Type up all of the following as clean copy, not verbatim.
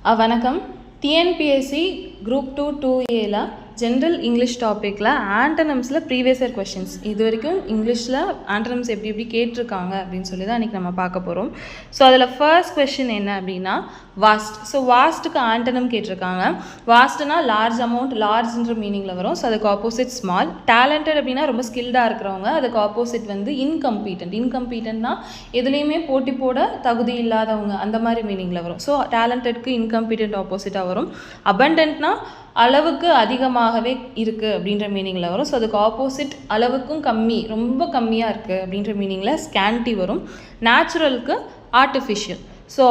வணக்கம். TNPSC group 2A general English டாப்பிக்கில் ஆண்டனம்ஸில் previous year questions இது வரைக்கும் இங்கிலீஷில் ஆண்டனம்ஸ் எப்படி கேட்டிருக்காங்க அப்படின்னு சொல்லி தான் இன்றைக்கி நம்ம பார்க்க போகிறோம். ஸோ அதில் ஃபர்ஸ்ட் கொஷின் என்ன அப்படின்னா வாஸ்ட். ஸோ வாஸ்ட்டுக்கு ஆண்டனம் கேட்டிருக்காங்க. வாஸ்ட்னா லார்ஜ் அமௌண்ட், லார்ஜ்ன்ற மீனிங்கில் வரும். ஸோ அதுக்கு ஆப்போசிட் ஸ்மால். டேலண்டட் அப்படின்னா ரொம்ப ஸ்கில்டாக இருக்கிறவங்க, அதுக்கு ஆப்போசிட் வந்து இன்கம்பீட்டன்ட். இன்கம்பீட்டன்ட்னா எதுலேயுமே போட்டி போட தகுதி இல்லாதவங்க, அந்த மாதிரி மீனிங்கில் வரும். ஸோ டேலண்டட்க்கு இன்கம்பீட்டன்ட் ஆப்போசிட்டாக வரும். அபண்டன்ட்னா அளவுக்கு அதிகமாகவே இருக்குது அப்படின்ற மீனிங்கில் வரும். ஸோ அதுக்கு ஆப்போசிட் அளவுக்கும் கம்மி, ரொம்ப கம்மியாக இருக்குது அப்படின்ற மீனிங்கில் ஸ்கேன்டி வரும். நேச்சுரலுக்கு ஆர்டிஃபிஷியல். ஸோ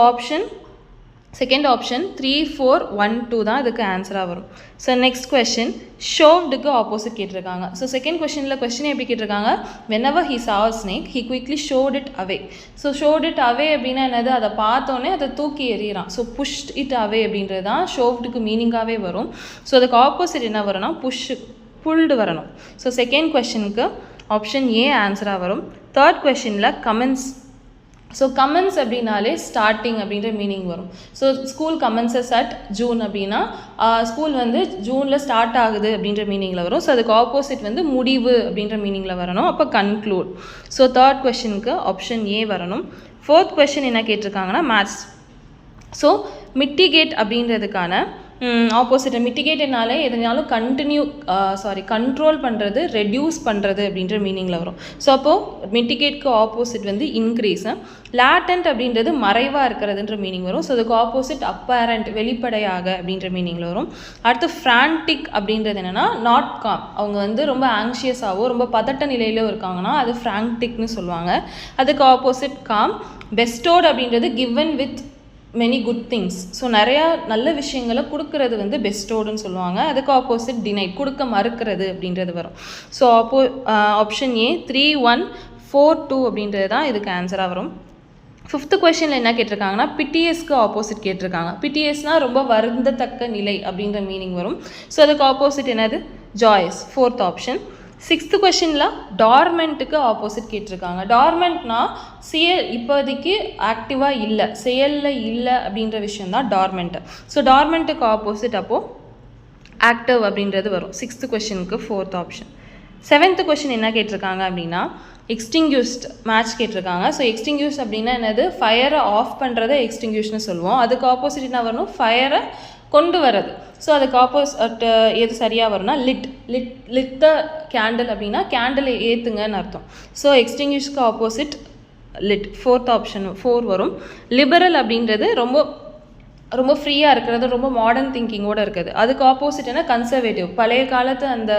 செகண்ட் ஆப்ஷன் 3, 4, 1, 2 தான் இதுக்கு ஆன்சராக வரும். ஸோ நெக்ஸ்ட் கொஷின் ஷோவ்டுக்கு ஆப்போசிட் கேட்டிருக்காங்க. ஸோ செகண்ட் கொஷினில் கொஸ்டின் எப்படி கேட்டிருக்காங்க, whenever he saw a snake he quickly showed it away. So showed it away அப்படின்னா என்னது, அதை பார்த்தோன்னே அதை தூக்கி எறிகிறான். ஸோ pushed it away அப்படின்றது தான் ஷோவ்டுக்கு மீனிங்காகவே வரும். ஸோ அதுக்கு ஆப்போசிட் என்ன வரும்னா புல்டு வரணும். ஸோ செகண்ட் கொஷனுக்கு ஆப்ஷன் ஏ ஆன்சராக வரும். தேர்ட் கொஷனில் கமெண்ட்ஸ். ஸோ கமெண்ட்ஸ் அப்படின்னாலே ஸ்டார்டிங் அப்படின்ற மீனிங் வரும். So school commences at June அப்படின்னா ஸ்கூல் வந்து ஜூனில் ஸ்டார்ட் ஆகுது அப்படின்ற மீனிங்கில் வரும். ஸோ அதுக்கு ஆப்போசிட் வந்து முடிவு அப்படின்ற மீனிங்கில் வரணும். அப்போ கன்க்ளூட். ஸோ தேர்ட் கொஷனுக்கு ஆப்ஷன் ஏ வரணும். ஃபோர்த் கொஷின் என்ன கேட்டிருக்காங்கன்னா மேத்ஸ். ஸோ மிட்டிகேட் அப்படின்றதுக்கான ஆப்போசிட். மிட்டிகேட்னாலே எதுனாலும் கண்ட்ரோல் பண்ணுறது, ரெடியூஸ் பண்ணுறது அப்படின்ற மீனிங்கில் வரும். ஸோ அப்போது மிட்டிகேட்க்கு ஆப்போசிட் வந்து இன்க்ரீஸ். லேட்டன்ட் அப்படின்றது மறைவாக இருக்கிறதுன்ற மீனிங் வரும். ஸோ அதுக்கு ஆப்போசிட் அப்பேரண்ட், வெளிப்படையாக அப்படின்ற மீனிங்கில் வரும். அடுத்து ஃப்ரான்டிக் அப்படின்றது என்னென்னா நாட் காம். அவங்க வந்து ரொம்ப ஆங்ஷியஸாகவோ ரொம்ப பதட்ட நிலையிலோ இருக்காங்கன்னா அது ஃப்ரான்டிக்னு சொல்லுவாங்க. அதுக்கு ஆப்போசிட் காம். பெஸ்டோட் அப்படின்றது given with many good things. So நிறையா நல்ல விஷயங்களை கொடுக்கறது வந்து பெஸ்டோடுன்னு சொல்லுவாங்க. அதுக்கு ஆப்போசிட் டினைட், கொடுக்க மறுக்கிறது அப்படின்றது வரும். ஸோ ஆப்ஷன் ஏ 3, 1, 4, 2 அப்படின்றது தான் இதுக்கு ஆன்சராக வரும். ஃபிஃப்த்து கொஷனில் என்ன கேட்டிருக்காங்கன்னா பிடிஎஸ்க்கு ஆப்போசிட் கேட்டிருக்காங்க. பிடிஎஸ்னால் ரொம்ப வருந்தத்தக்க நிலை அப்படின்ற மீனிங் வரும். ஸோ அதுக்கு ஆப்போசிட் என்னது, ஜாய்ஸ். Fourth option. சிக்ஸ்த்து கொஷனில் டார்மெண்ட்டுக்கு ஆப்போசிட் கேட்டிருக்காங்க. டார்மெண்ட்னா இப்போதைக்கு ஆக்டிவாக இல்லை, செயலில் இல்லை அப்படின்ற விஷயம் தான் டார்மெண்ட்டு. ஸோ டார்மெண்ட்டுக்கு ஆப்போசிட் அப்போது ஆக்டிவ் அப்படின்றது வரும். சிக்ஸ்த்து கொஷனுக்கு ஃபோர்த் ஆப்ஷன். செவன்த்து கொஷின் என்ன கேட்டிருக்காங்க அப்படின்னா எக்ஸ்டிங்யூஸ்ட் மேட்ச் கேட்டிருக்காங்க. ஸோ எக்ஸ்டிங்யூஸ் அப்படின்னா என்னது, ஃபயரை ஆஃப் பண்ணுறதை எக்ஸ்டிங்யூஷ்னு சொல்லுவோம். அதுக்கு ஆப்போசிட் என்ன வரணும், ஃபயரை கொண்டு வரது. ஸோ அதுக்கு ஆப்போசிட் எது சரியாக வரும்னா லிட் த கேண்டில் அப்படின்னா கேண்டிலை ஏற்றுங்கன்னு அர்த்தம். ஸோ எக்ஸ்டிங்யூஷ்க்கு ஆப்போசிட் லிட். ஃபோர்த் ஆப்ஷன் 4 வரும். லிபரல் அப்படின்றது ரொம்ப ரொம்ப ஃப்ரீயாக இருக்கிறது, ரொம்ப மாடர்ன் திங்கிங்கோடு இருக்குது. அதுக்கு ஆப்போசிட் என்ன, கன்சர்வேட்டிவ். பழைய காலத்து அந்த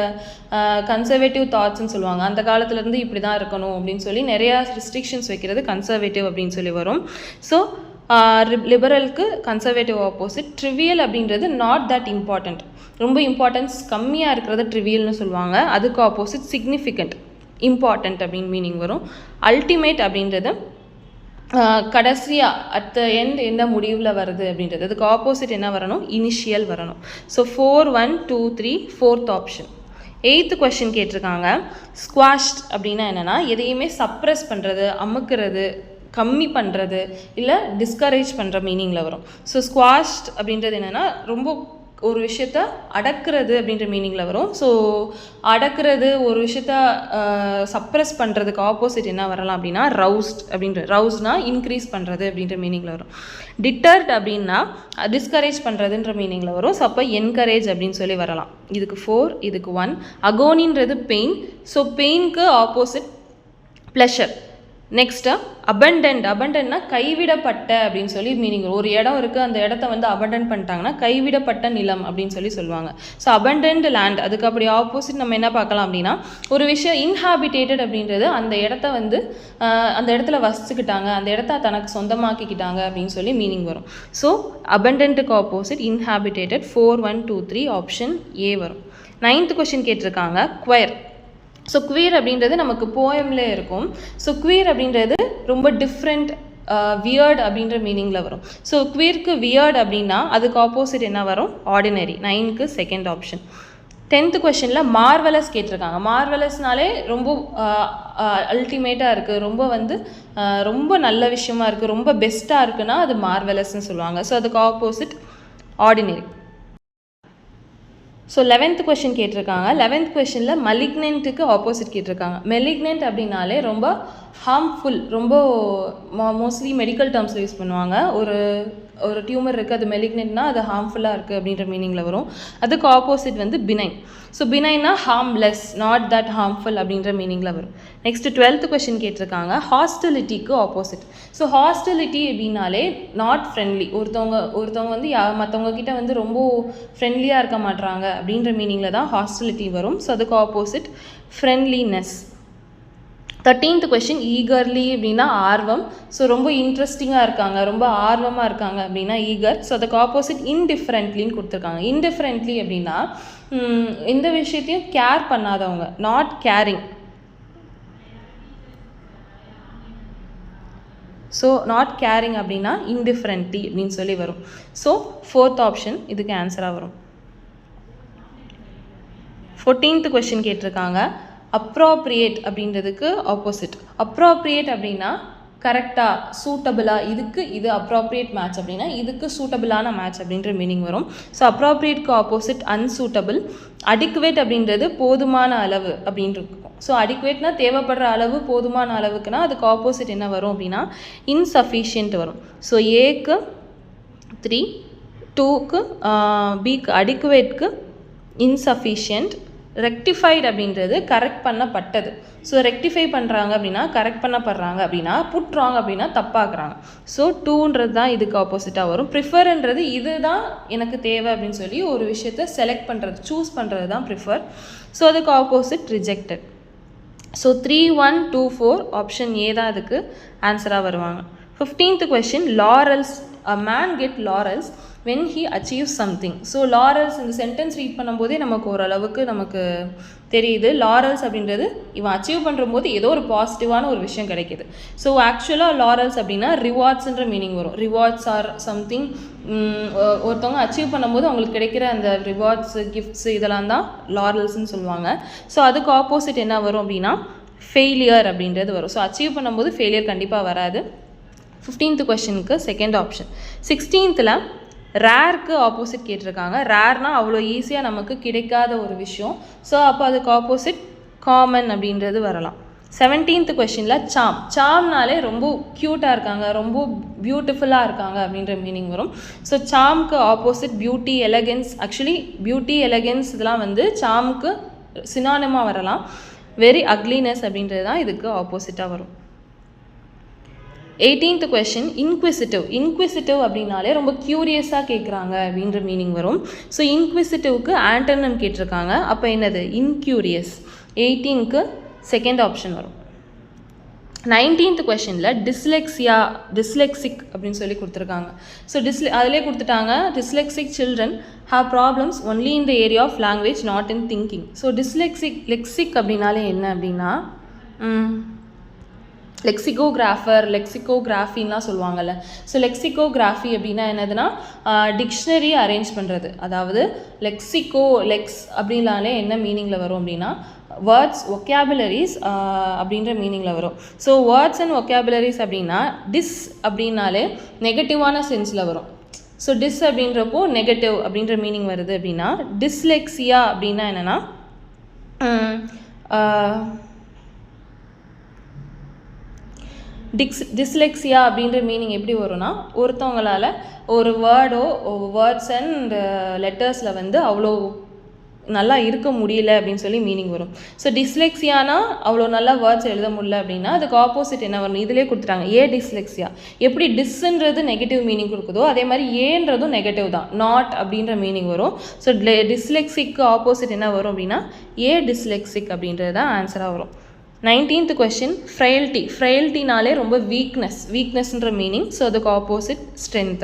கன்சர்வேட்டிவ் தாட்ஸ்ன்னு சொல்லுவாங்க. அந்த காலத்துலேருந்து இப்படி தான் இருக்கணும் அப்படின்னு சொல்லி நிறையா ரெஸ்ட்ரிக்ஷன்ஸ் வைக்கிறது கன்சர்வேட்டிவ் அப்படின்னு சொல்லி வரும். ஸோ லிபரலுக்கு கன்சர்வேட்டிவ் ஆப்போசிட். ட்ரிவியல் அப்படின்றது நாட் தட் இம்பார்ட்டண்ட், ரொம்ப இம்பார்ட்டன்ஸ் கம்மியாக இருக்கிறது ட்ரிவியல்னு சொல்லுவாங்க. அதுக்கு ஆப்போசிட் சிக்னிஃபிகண்ட், இம்பார்ட்டண்ட் அப்படின்னு மீனிங் வரும். அல்டிமேட் அப்படின்றது கடைசியாக அட் த எண்ட் என்ன முடிவில் வருது அப்படின்றது. அதுக்கு ஆப்போசிட் என்ன வரணும், இனிஷியல் வரணும். So 4, 1, 2, 3 fourth option. Eighth question கேட்டிருக்காங்க. ஸ்குவாஷ்ட் அப்படின்னா என்னென்னா எதையுமே சப்ரெஸ் பண்ணுறது, அமுக்கிறது, கம்மி பண்ணுறது, இல்லை டிஸ்கரேஜ் பண்ணுற மீனிங்கில் வரும். ஸோ ஸ்குவாஷ்ட் அப்படின்றது என்னென்னா ரொம்ப ஒரு விஷயத்த அடக்கிறது அப்படின்ற மீனிங்கில் வரும். ஸோ அடக்கிறது, ஒரு விஷயத்த சப்ரெஸ் பண்ணுறதுக்கு ஆப்போசிட் என்ன வரலாம் அப்படின்னா ரவுஸ்ட் அப்படின்ற. ரவுஸ்னா இன்க்ரீஸ் பண்ணுறது அப்படின்ற மீனிங்கில் வரும். டிட்டர்ட் அப்படின்னா டிஸ்கரேஜ் பண்ணுறதுன்ற மீனிங்கில் வரும். ஸோ அப்போ என்கரேஜ் அப்படின்னு சொல்லி வரலாம். இதுக்கு 4, இதுக்கு 1. அகோனின்றது பெயின். ஸோ பெயினுக்கு ஆப்போசிட் ப்ளஷர். நெக்ஸ்ட்டு அபண்டன்ட்னா கைவிடப்பட்ட அப்படின்னு சொல்லி மீனிங். ஒரு இடம் இருக்குது, அந்த இடத்த வந்து அபண்டன்ட் பண்ணிட்டாங்கன்னா கைவிடப்பட்ட நிலம் அப்படின்னு சொல்லி சொல்லுவாங்க. So abundant land. அதுக்கு அப்படி ஆப்போசிட் நம்ம என்ன பார்க்கலாம் அப்படின்னா ஒரு விஷயம் இன்ஹாபிட்டேட்டட் அப்படின்றது அந்த இடத்த வந்து அந்த இடத்துல வசிச்சுக்கிட்டாங்க, அந்த இடத்த தனக்கு சொந்தமாக்கிக்கிட்டாங்க அப்படின்னு சொல்லி மீனிங் வரும். ஸோ அபண்டன்ட்டுக்கு ஆப்போசிட் இன்ஹாபிட்டேட்டட். 4, 1, 2, 3 ஆப்ஷன் ஏ வரும். 9th கொஷின் கேட்டிருக்காங்க குயர். ஸோ குவீர் அப்படின்றது நமக்கு போயம்லேயே இருக்கும். ஸோ குவீர் அப்படின்றது ரொம்ப டிஃப்ரெண்ட், வியர்ட் அப்படின்ற மீனிங்கில் வரும். ஸோ குவீருக்கு வியர்ட் அப்படின்னா அதுக்கு ஆப்போசிட் என்ன வரும், ஆர்டினரி. 9க்கு செகண்ட் ஆப்ஷன். 10th கொஷனில் மார்வலஸ் கேட்டிருக்காங்க. மார்வலஸ்னாலே ரொம்ப அல்டிமேட்டாக இருக்குது, ரொம்ப வந்து ரொம்ப நல்ல விஷயமா இருக்குது, ரொம்ப பெஸ்ட்டாக இருக்குன்னா அது மார்வலஸ்ன்னு சொல்லுவாங்க. ஸோ அதுக்கு opposite ordinary. So 11th question கேட்டிருக்காங்க. 11th கொஷினில் மலிக்னென்ட்டுக்கு ஆப்போசிட் கேட்டிருக்காங்க. மெலிக்னென்ட் அப்படின்னாலே ரொம்ப ஹார்ம்ஃபுல், ரொம்ப மோஸ்ட்லி மெடிக்கல் டேர்ம்ஸில் யூஸ் பண்ணுவாங்க. ஒரு டியூமர் இருக்குது, அது மெலிக்னென்ட்னா அது ஹார்ம்ஃபுல்லாக இருக்குது அப்படின்ற மீனிங்கில் வரும். அதுக்கு ஆப்போசிட் வந்து பினைன். ஸோ பினைன்னா ஹார்ம்லெஸ், நாட் தட் ஹார்ம்ஃபுல் அப்படின்ற மீனிங்கில் வரும். நெக்ஸ்ட் 12th கொஷின் கேட்டிருக்காங்க. ஹாஸ்டிலிட்டிக்கு ஆப்போசிட். ஸோ ஹாஸ்டிலிட்டி அப்படின்னாலே நாட் ஃப்ரெண்ட்லி, ஒருத்தவங்க வந்து மற்றவங்க கிட்ட வந்து ரொம்ப ஃப்ரெண்ட்லியாக இருக்க மாட்றாங்க அப்படின்ற மீனிங்கில் தான் ஹாஸ்டிலிட்டி வரும். ஸோ அதுக்கு opposite friendliness. 13th question eagerly அப்படின்னா ஆர்வம். ஸோ ரொம்ப இன்ட்ரெஸ்டிங்காக இருக்காங்க, ரொம்ப ஆர்வமாக இருக்காங்க அப்படின்னா ஈகர். ஸோ அதுக்கு ஆப்போசிட் இன்டிஃபரண்ட்லின்னு கொடுத்துருக்காங்க. இன்டிஃபரண்ட்லி அப்படின்னா எந்த விஷயத்தையும் கேர் பண்ணாதவங்க, not caring. So not caring அப்படின்னா இன்டிஃபரண்ட்லி அப்படின்னு சொல்லி வரும். ஸோ 4th ஆப்ஷன் இதுக்கு ஆன்சராக வரும். 14th கொஷின் கேட்டிருக்காங்க. அப்ராப்ரியேட் அப்படின்றதுக்கு ஆப்போசிட். அப்ராப்ரியேட் அப்படின்னா கரெக்டாக, சூட்டபிளாக, இதுக்கு இது அப்ராப்ரியேட் மேட்ச் அப்படின்னா இதுக்கு சூட்டபிளான மேட்ச் அப்படின்ற மீனிங் வரும். ஸோ அப்ராப்ரியேட்க்கு ஆப்போசிட் அன்சூட்டபிள். அடிக்குவேட் அப்படின்றது போதுமான அளவு அப்படின்ட்டு இருக்கும். ஸோ அடிக்குவேட்னா தேவைப்படுற அளவு, போதுமான அளவுக்குன்னா அதுக்கு ஆப்போசிட் என்ன வரும் அப்படின்னா இன்சஃபிஷியன்ட் வரும். ஸோ ஏக்கு 3, 2க்கு பிக்கு அடிக்குவேட்க்கு இன்சஃபிஷியன்ட். ரெக்டிஃபைட் அப்படின்றது கரெக்ட் பண்ணப்பட்டது. ஸோ ரெக்டிஃபை பண்ணுறாங்க அப்படின்னா கரெக்ட் பண்ணப்படுறாங்க அப்படின்னா, புட்றாங்க அப்படின்னா தப்பாக்குறாங்க. ஸோ 2ன்றது தான் இதுக்கு ஆப்போசிட்டாக வரும். ப்ரிஃபர்ன்றது இது தான் எனக்கு தேவை அப்படின்னு சொல்லி ஒரு விஷயத்தை செலக்ட் பண்ணுறது, சூஸ் பண்ணுறது தான் ப்ரிஃபர். ஸோ அதுக்கு opposite rejected. So 3, 1, 2, 4 option A தான் அதுக்கு ஆன்சராக வருவாங்க. 15th question laurels. A man get laurels when he achieves something. So laurels இந்த சென்டென்ஸ் ரீட் பண்ணும்போதே நமக்கு ஓரளவுக்கு நமக்கு தெரியுது. லாரல்ஸ் அப்படின்றது இவன் அச்சீவ் பண்ணும்போது ஏதோ ஒரு பாசிட்டிவான ஒரு விஷயம் கிடைக்கிது. ஸோ ஆக்சுவலாக லாரல்ஸ் அப்படின்னா ரிவார்ட்ஸ்ன்ற மீனிங் வரும். ரிவார்ட்ஸ் ஆர் சம்திங், ஒருத்தவங்க அச்சீவ் பண்ணும்போது அவங்களுக்கு கிடைக்கிற அந்த ரிவார்ட்ஸு, கிஃப்ட்ஸு இதெல்லாம் தான் லாரல்ஸ்ன்னு சொல்லுவாங்க. ஸோ அதுக்கு ஆப்போசிட் என்ன வரும் அப்படின்னா ஃபெயிலியர் அப்படின்றது வரும். ஸோ அச்சீவ் பண்ணும்போது ஃபெயிலியர் கண்டிப்பாக வராது. 15th கொஷனுக்கு செகண்ட் ஆப்ஷன். 16th ரேருக்கு ஆப்போசிட் கேட்டிருக்காங்க. ரேர்னால் அவ்வளோ ஈஸியாக நமக்கு கிடைக்காத ஒரு விஷயம். ஸோ அப்போ அதுக்கு ஆப்போசிட் காமன் அப்படின்றது வரலாம். 17th கொஷனில் சாம். சாம்னாலே ரொம்ப க்யூட்டாக இருக்காங்க, ரொம்ப பியூட்டிஃபுல்லாக இருக்காங்க அப்படின்ற மீனிங் வரும். ஸோ சாம்க்கு opposite beauty, elegance. Actually beauty, elegance இதெல்லாம் வந்து சாம்க்கு சினானிமாக வரலாம். வெரி அக்லினஸ் அப்படின்றது தான் இதுக்கு ஆப்போசிட்டாக வரும். 18th question inquisitive. இன்க்விசிட்டிவ் அப்படின்னாலே ரொம்ப க்யூரியஸாக கேட்குறாங்க அப்படின்ற மீனிங் வரும். ஸோ இன்க்விசிட்டிவ்க்கு ஆண்டோனிம் கேட்டிருக்காங்க. அப்போ என்னது? இன்க்யூரியஸ். 18க்கு செகண்ட் ஆப்ஷன் வரும். 19th கொஷனில் டிஸ்லெக்சிக் அப்படின்னு சொல்லி கொடுத்துருக்காங்க. ஸோ அதிலே கொடுத்துட்டாங்க dyslexic children have problems only in the area of language, not in thinking. So lexic அப்படின்னாலே என்ன அப்படின்னா லெக்சிகோகிராஃபின்லாம் சொல்லுவாங்கள்ல. ஸோ லெக்சிகோகிராஃபி அப்படின்னா என்னதுன்னா டிக்ஷனரி அரேஞ்ச் பண்ணுறது. அதாவது லெக்ஸ் அப்படின்னாலே என்ன மீனிங்கில் வரும் அப்படின்னா வேர்ட்ஸ், ஒக்கேபுலரிஸ் அப்படின்ற மீனிங்கில் வரும். ஸோ வேர்ட்ஸ் அண்ட் ஒக்கேபுலரிஸ் அப்படின்னா டிஸ் அப்படின்னாலே நெகட்டிவான சென்ஸில் வரும். ஸோ டிஸ் அப்படின்றப்போ நெகட்டிவ் அப்படின்ற மீனிங் வருது. அப்படின்னா டிஸ்லெக்சியா அப்படின்னா என்னென்னா டிஸ்லெக்சியா அப்படின்ற மீனிங் எப்படி வரும்னா ஒருத்தவங்களால் ஒரு வேர்ட்ஸ் அண்ட் லெட்டர்ஸில் வந்து அவ்வளோ நல்லா இருக்க முடியல அப்படின்னு சொல்லி மீனிங் வரும். ஸோ டிஸ்லெக்சியானா அவ்வளோ நல்லா வேர்ட்ஸ் எழுத முடியல அப்படின்னா அதுக்கு ஆப்போசிட் என்ன வரும்? இதிலே கொடுத்துட்டாங்க ஏ டிஸ்லெக்சியா. எப்படி டிஸ்ன்றது நெகட்டிவ் மீனிங் கொடுக்குதோ அதே மாதிரி ஏன்றதும் நெகட்டிவ் தான், நாட் அப்படின்ற மீனிங் வரும். ஸோ டிஸ்லெக்சிக்கு ஆப்போசிட் என்ன வரும் அப்படின்னா ஏ டிஸ்லெக்சிக் அப்படின்றது தான் ஆன்சராக வரும். 19th question frailty. ஃப்ரைல்ட்டினாலே ரொம்ப வீக்னஸ்ன்ற மீனிங். ஸோ அதுக்கு ஆப்போசிட் ஸ்ட்ரென்த்.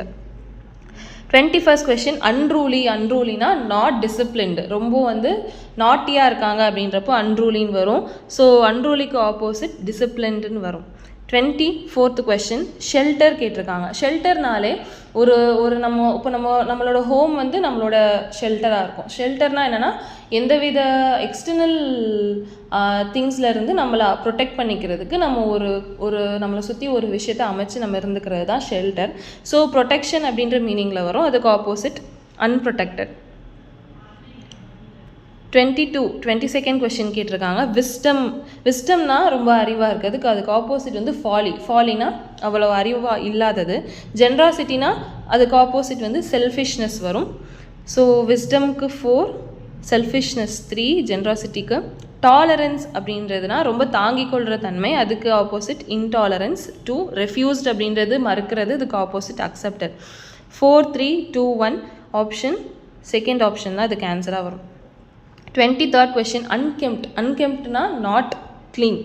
21st கொஷின் அன்ரூலினா நாட் டிசிப்ளின்டு, ரொம்ப வந்து நாட்டியாக இருக்காங்க அப்படின்றப்போ அன்ரூலின்னு வரும். ஸோ அன்ரூலிக்கு ஆப்போசிட் டிசிப்ளின்டுன்னு வரும். 24th கொஷின் ஷெல்டர் கேட்டிருக்காங்க. ஷெல்டர்னாலே ஒரு நம்மளோட ஹோம் வந்து நம்மளோட ஷெல்டராக இருக்கும். ஷெல்டர்னால் என்னென்னா எந்தவித எக்ஸ்டர்னல் திங்ஸ்லேருந்து நம்மளை ப்ரொடெக்ட் பண்ணிக்கிறதுக்கு நம்ம ஒரு நம்மளை சுற்றி ஒரு விஷயத்தை அமைச்சு நம்ம இருந்துக்கிறது தான் ஷெல்டர். ஸோ ப்ரொடெக்ஷன் அப்படின்ற மீனிங்கில் வரும். அதுக்கு ஆப்போசிட் unprotected. 22nd question கேட்டிருக்காங்க. விஸ்டம்னா ரொம்ப அறிவாக இருக்கிறதுக்கு அதுக்கு ஆப்போசிட் வந்து ஃபாலினா அவ்வளோ அறிவாக இல்லாதது. ஜென்ராசிட்டினா அதுக்கு ஆப்போசிட் வந்து செல்ஃபிஷ்னஸ் வரும். ஸோ விஸ்டம்க்கு 4, செல்ஃபிஷ்னஸ் 3, ஜென்ராசிட்டிக்கு. டாலரன்ஸ் அப்படின்றதுனா ரொம்ப தாங்கிக் கொள்கிற தன்மை, அதுக்கு ஆப்போசிட் இன்டாலரன்ஸ். 2, ரெஃப்யூஸ்ட் அப்படின்றது மறுக்கிறது, அதுக்கு opposite accepted. 4, 3, 2, 1 option second option தான் இதுக்கு ஆன்சராக வரும். 23rd question, unkempt not clean.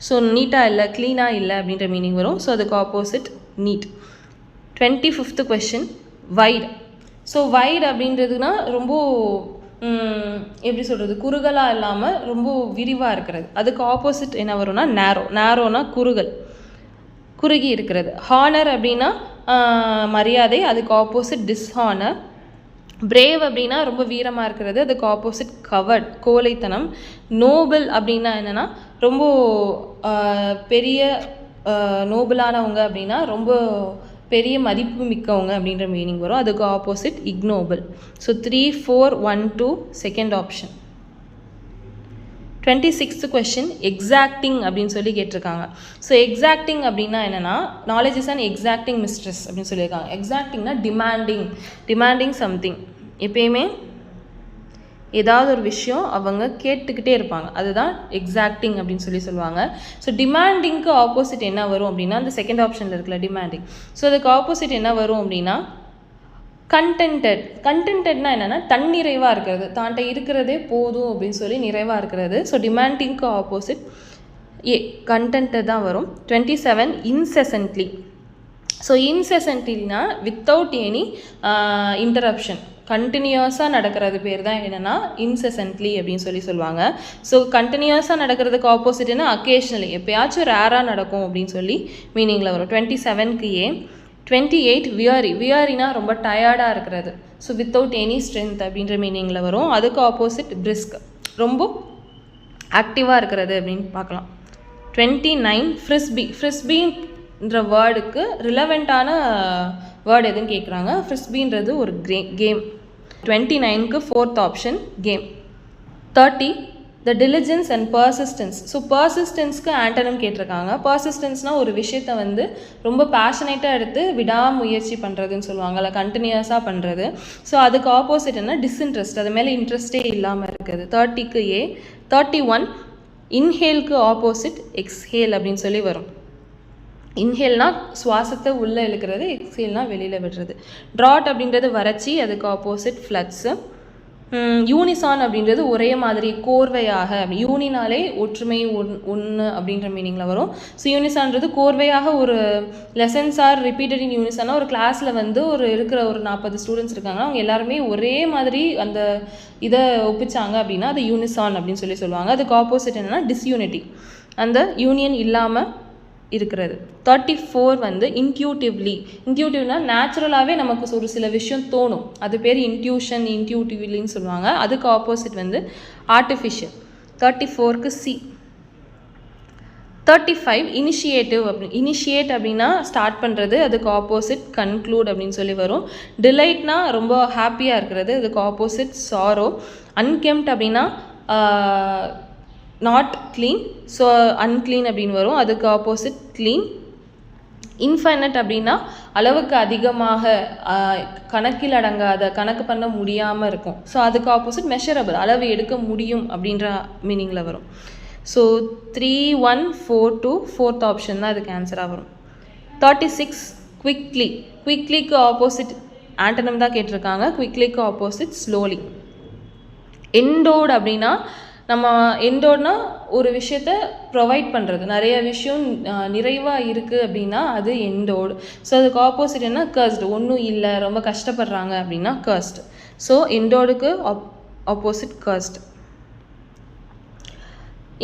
So நீட்டாக இல்லை, க்ளீனாக இல்லை அப்படின்ற மீனிங் வரும். ஸோ அதுக்கு opposite neat. 25th question, wide. So wide அப்படின்றதுனா ரொம்ப எப்படி சொல்கிறது, குறுகலாக இல்லாமல் ரொம்ப விரிவாக இருக்கிறது. அதுக்கு ஆப்போசிட் என்ன வரும்னா நேரோனா குறுகி இருக்கிறது. ஹானர் அப்படின்னா மரியாதை, அதுக்கு ஆப்போசிட் டிஸ்ஹானர். பிரேவ் அப்படின்னா ரொம்ப வீரமாக இருக்கிறது, அதுக்கு ஆப்போசிட் கவர்ட் கோழைத்தனம். நோபல் அப்படின்னா என்னென்னா ரொம்ப பெரிய நோபலானவங்க அப்படின்னா ரொம்ப பெரிய மதிப்பு மிக்கவங்க அப்படின்ற மீனிங் வரும், அதுக்கு opposite ignoble. So 3, 4, 1, 2 second option. 26th question, exacting அப்படின்னு சொல்லி கேட்டிருக்காங்க. ஸோ எக்ஸாக்டிங் அப்படின்னா என்னென்னா knowledge is and exacting mistress அப்படின்னு சொல்லியிருக்காங்க. எக்ஸாக்டிங்னா டிமாண்டிங் சம்திங். எப்பயுமே ஏதாவது ஒரு விஷயம் அவங்க கேட்டுக்கிட்டே இருப்பாங்க, அதுதான் எக்ஸாக்டிங் அப்படின்னு சொல்லுவாங்க. ஸோ டிமாண்டிங்க்கு ஆப்போசிட் என்ன வரும் அப்படின்னா அந்த செகண்ட் ஆப்ஷனில் இருக்கல டிமாண்டிங். ஸோ அதுக்கு ஆப்போசிட் என்ன வரும் அப்படின்னா கண்டென்டட்னா என்னென்னா தன்னிறைவாக இருக்கிறது, தான்ட்ட இருக்கிறதே போதும் அப்படின்னு சொல்லி நிறைவாக இருக்கிறது. ஸோ டிமாண்டிங்க்கு ஆப்போசிட் கண்டென்ட்டு தான் வரும். 27 இன்செசன்ட்லி. ஸோ இன்செசன்ட்லினா வித்தவுட் எனி இன்டரப்ஷன், கண்டினியூஸாக நடக்கிறது பேர் தான் என்னென்னா இன்செசன்ட்லி அப்படின்னு சொல்லுவாங்க. ஸோ கண்டினியூஸாக நடக்கிறதுக்கு ஆப்போசிட் என்ன அக்கேஷ்னலி, எப்போயாச்சும் ரேராக நடக்கும் அப்படின்னு சொல்லி மீனிங்கில் வரும். 27க்கு 28 வியரினா ரொம்ப டயர்டாக இருக்கிறது. ஸோ வித்தவுட் எனி ஸ்ட்ரென்த் அப்படின்ற மீனிங்கில் வரும், அதுக்கு ஆப்போசிட் பிரிஸ்க், ரொம்ப ஆக்டிவாக இருக்கிறது அப்படின்னு பார்க்கலாம். 29 ஃப்ரிஸ்பின்ற வேர்டுக்கு ரிலவெண்ட்டான வேர்டு எதுன்னு கேட்குறாங்க. ஃப்ரிஸ்பின்றது ஒரு கேம். 29க்கு 4th option game. 30 the diligence and persistence. So பர்சிஸ்டன்ஸ்க்கு ஆண்டனம் கேட்டிருக்காங்க. பர்சிஸ்டன்ஸ்னால் ஒரு விஷயத்தை வந்து ரொம்ப பேஷனேட்டாக எடுத்து விடாமுயற்சி பண்ணுறதுன்னு சொல்லுவாங்க, இல்லை கண்டினியூஸாக பண்ணுறது. ஸோ அதுக்கு ஆப்போசிட் என்ன டிஸ்இன்ட்ரெஸ்ட், அது மேலே இன்ட்ரெஸ்டே இல்லாமல் இருக்குது. 30க்கு 31 இன்ஹேலுக்கு ஆப்போசிட் எக்ஸ்ஹேல் அப்படின்னு சொல்லி வரும். இன்ஹேல்னா சுவாசத்தை உள்ளே இழுக்கிறது, எக்ஸ்ஹேல்னா வெளியில் விடுறது. ட்ராட் அப்படின்றது வறட்சி, அதுக்கு ஆப்போசிட் ஃப்ளட்ஸு. யூனிசான் அப்படின்றது ஒரே மாதிரி கோர்வையாக, யூனினாலே ஒற்றுமை ஒன்று அப்படின்ற மீனிங்கில் வரும். ஸோ யூனிசான்றது கோர்வையாக ஒரு லெசன்ஸ் ஆர் ரிப்பீட்டட் இன் யூனிசானா ஒரு கிளாஸில் வந்து இருக்கிற ஒரு 40 ஸ்டூடெண்ட்ஸ் இருக்காங்க, அவங்க எல்லாருமே ஒரே மாதிரி அந்த இதை ஒப்பிச்சாங்க அப்படின்னா அது யூனிசான் அப்படின்னு சொல்லுவாங்க. அதுக்கு ஆப்போசிட் என்னென்னா டிஸ்யூனிட்டி, அந்த யூனியன் இல்லாமல் இருக்கிறது. 34 வந்து இன்ட்யூட்டிவ்னா நேச்சுரலாகவே நமக்கு ஒரு சில விஷயம் தோணும், அது பேர் இன்ட்யூட்டிவ்லின்னு சொல்லுவாங்க. அதுக்கு ஆப்போசிட் வந்து ஆர்டிஃபிஷியல். 34க்கு C. 35 இனிஷியேட் அப்படின்னா ஸ்டார்ட் பண்ணுறது, அதுக்கு ஆப்போசிட் கன்க்ளூட் அப்படின்னு சொல்லி வரும். டிலைட்னா ரொம்ப ஹாப்பியாக இருக்கிறது, அதுக்கு ஆப்போசிட் சாரோ. அன்கெம்ட் அப்படின்னா நாட் க்ளீன், ஸோ அன்க்ளீன் அப்படின்னு வரும், அதுக்கு ஆப்போசிட் க்ளீன். இன்ஃபைனட் அப்படின்னா அளவுக்கு அதிகமாக, கணக்கில் அடங்காத, கணக்கு பண்ண முடியாமல் இருக்கும். ஸோ அதுக்கு ஆப்போசிட் மெஷரபிள், அளவு எடுக்க முடியும் அப்படின்ற மீனிங்கில் வரும். ஸோ 3, 1, 4, 2 4th ஆப்ஷன் தான் அதுக்கு ஆன்சராக வரும். 36 குவிக்லிக்கு ஆப்போசிட் ஆண்டனம் தான் கேட்டிருக்காங்க. குவிக்லிக்கு ஆப்போசிட் ஸ்லோலி. எண்டோட் அப்படின்னா நம்ம எண்டோட்னா ஒரு விஷயத்த ப்ரொவைட் பண்ணுறது, நிறைய விஷயம் நிறைவாக இருக்குது அப்படின்னா அது எண்டோடு. ஸோ அதுக்கு ஆப்போசிட் என்ன கர்ஸ்டு, ஒன்றும் இல்லை ரொம்ப கஷ்டப்படுறாங்க அப்படின்னா கர்ஸ்டு. So எண்டோடுக்கு opposite கர்ஸ்டு.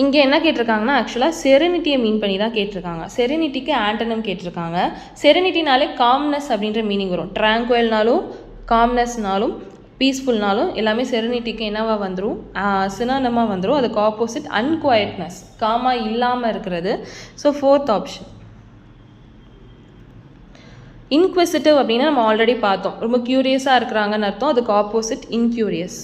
இங்கே என்ன கேட்டிருக்காங்கன்னா ஆக்சுவலாக செரெனிட்டியை மீன் பண்ணி தான் கேட்டிருக்காங்க. செரெனிட்டிக்கு ஆண்டனம் கேட்டிருக்காங்க. செரெனிட்டினாலே காம்னஸ் அப்படின்ற மீனிங் வரும். ட்ராங்குவல்னாலும் காம்னஸ்னாலும் பீஸ்ஃபுல்னாலும் எல்லாமே செரெனிட்டிக்கு என்னவாக வந்துடும், சினானமாக வந்துடும். அதுக்கு ஆப்போசிட் அன்குவயட்னஸ், காமாக இல்லாமல் இருக்கிறது. So 4th option. இன்க்விசிட்டிவ் அப்படின்னா நம்ம ஆல்ரெடி பார்த்தோம், ரொம்ப க்யூரியஸாக இருக்கிறாங்கன்னு அர்த்தம். அதுக்கு ஆப்போசிட் இன்க்யூரியஸ்.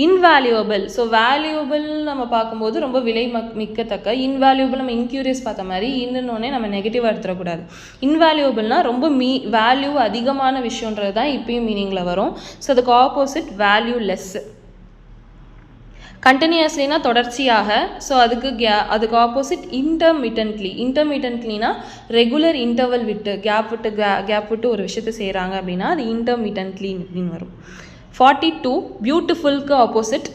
இன்வேல்யூபிள், ஸோ வேல்யூபிள் நம்ம பார்க்கும்போது ரொம்ப விலை மிக்கத்தக்க. இன்வேல்யூபிள் நம்ம இன்க்யூரியஸ் பார்த்த மாதிரி இன்னொன்னே நம்ம நெகட்டிவாக எடுத்துடக்கூடாது. இன்வேல்யூபிள்னால் ரொம்ப வேல்யூ அதிகமான விஷயன்றது தான் இப்பயும் மீனிங்கில் வரும். ஸோ அதுக்கு ஆப்போசிட் வேல்யூலெஸ். கண்டினியூஸ்லினா தொடர்ச்சியாக, ஸோ அதுக்கு ஆப்போசிட் இன்டர்மிட்டன்ட்லி. இன்டர்மிட்டன்ட்லினா ரெகுலர் இன்டர்வல் விட்டு கேப் விட்டு ஒரு விஷயத்தை செய்கிறாங்க அப்படின்னா அது இன்டர்மிட்டன்ட்லி அப்படின்னு வரும். 42 பியூட்டிஃபுல்க்கு ஆப்போசிட்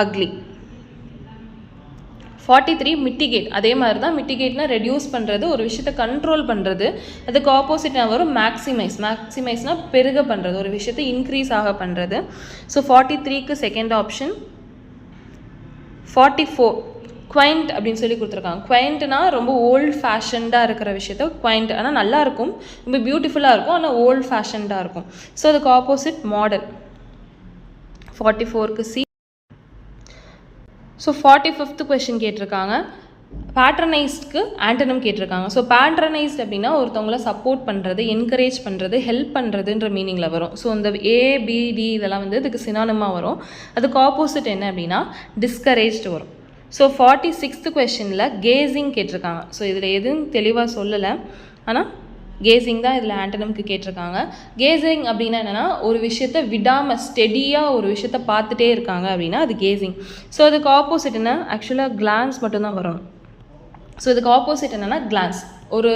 அக்லி. 43 மிட்டிகேட். அதே மாதிரி தான், மிட்டிகேட்னா ரெடியூஸ் பண்ணுறது, ஒரு விஷயத்தை கண்ட்ரோல் பண்ணுறது. அதுக்கு ஆப்போசிட்டாக வரும் மேக்ஸிமைஸ். மேக்ஸிமைஸ்னால் பெருக பண்ணுறது, ஒரு விஷயத்தை இன்க்ரீஸ் ஆக பண்ணுறது. ஸோ 43க்கு செகண்ட் ஆப்ஷன். 44 குவைண்ட் அப்படின்னு சொல்லி கொடுத்துருக்காங்க. குவைண்ட்னா ரொம்ப ஓல்ட் ஃபேஷன்டாக இருக்கிற விஷயத்த குவைண்ட், ஆனால் நல்லாயிருக்கும், ரொம்ப பியூட்டிஃபுல்லாக இருக்கும், ஆனால் ஓல்ட் ஃபேஷன்டாக இருக்கும். ஸோ அதுக்கு ஆப்போசிட் மாடர்ன். 44க்கு சி. ஸோ 45th கொஷின் கேட்டிருக்காங்க. பேட்ரனைஸ்டுக்கு ஆண்டனம் கேட்டிருக்காங்க. ஸோ பேட்ரனைஸ்ட் அப்படின்னா ஒருத்தவங்கள சப்போர்ட் பண்ணுறது, என்கரேஜ் பண்ணுறது, ஹெல்ப் பண்ணுறதுன்ற மீனிங்கில் வரும். ஸோ இந்த ஏபிடி இதெல்லாம் வந்து இதுக்கு சினானிமாக வரும். அதுக்கு ஆப்போசிட் என்ன அப்படின்னா டிஸ்கரேஜ்டு வரும். ஸோ 46th கொஷனில் கேசிங் கேட்டிருக்காங்க. ஸோ இதில் எதுவும் தெளிவாக சொல்லலை, ஆனால் கேசிங் தான் இதில் ஆண்டனம்க்கு கேட்டிருக்காங்க. கேசிங் அப்படின்னா என்னென்னா ஒரு விஷயத்த விடாமல் ஸ்டெடியாக ஒரு விஷயத்த பார்த்துட்டே இருக்காங்க அப்படின்னா அது கேசிங். ஸோ அதுக்கு ஆப்போசிட் என்ன, ஆக்சுவலாக கிளான்ஸ் மட்டும்தான் வரணும். ஸோ இதுக்கு ஆப்போசிட் என்னென்னா கிளான்ஸ். ஒரு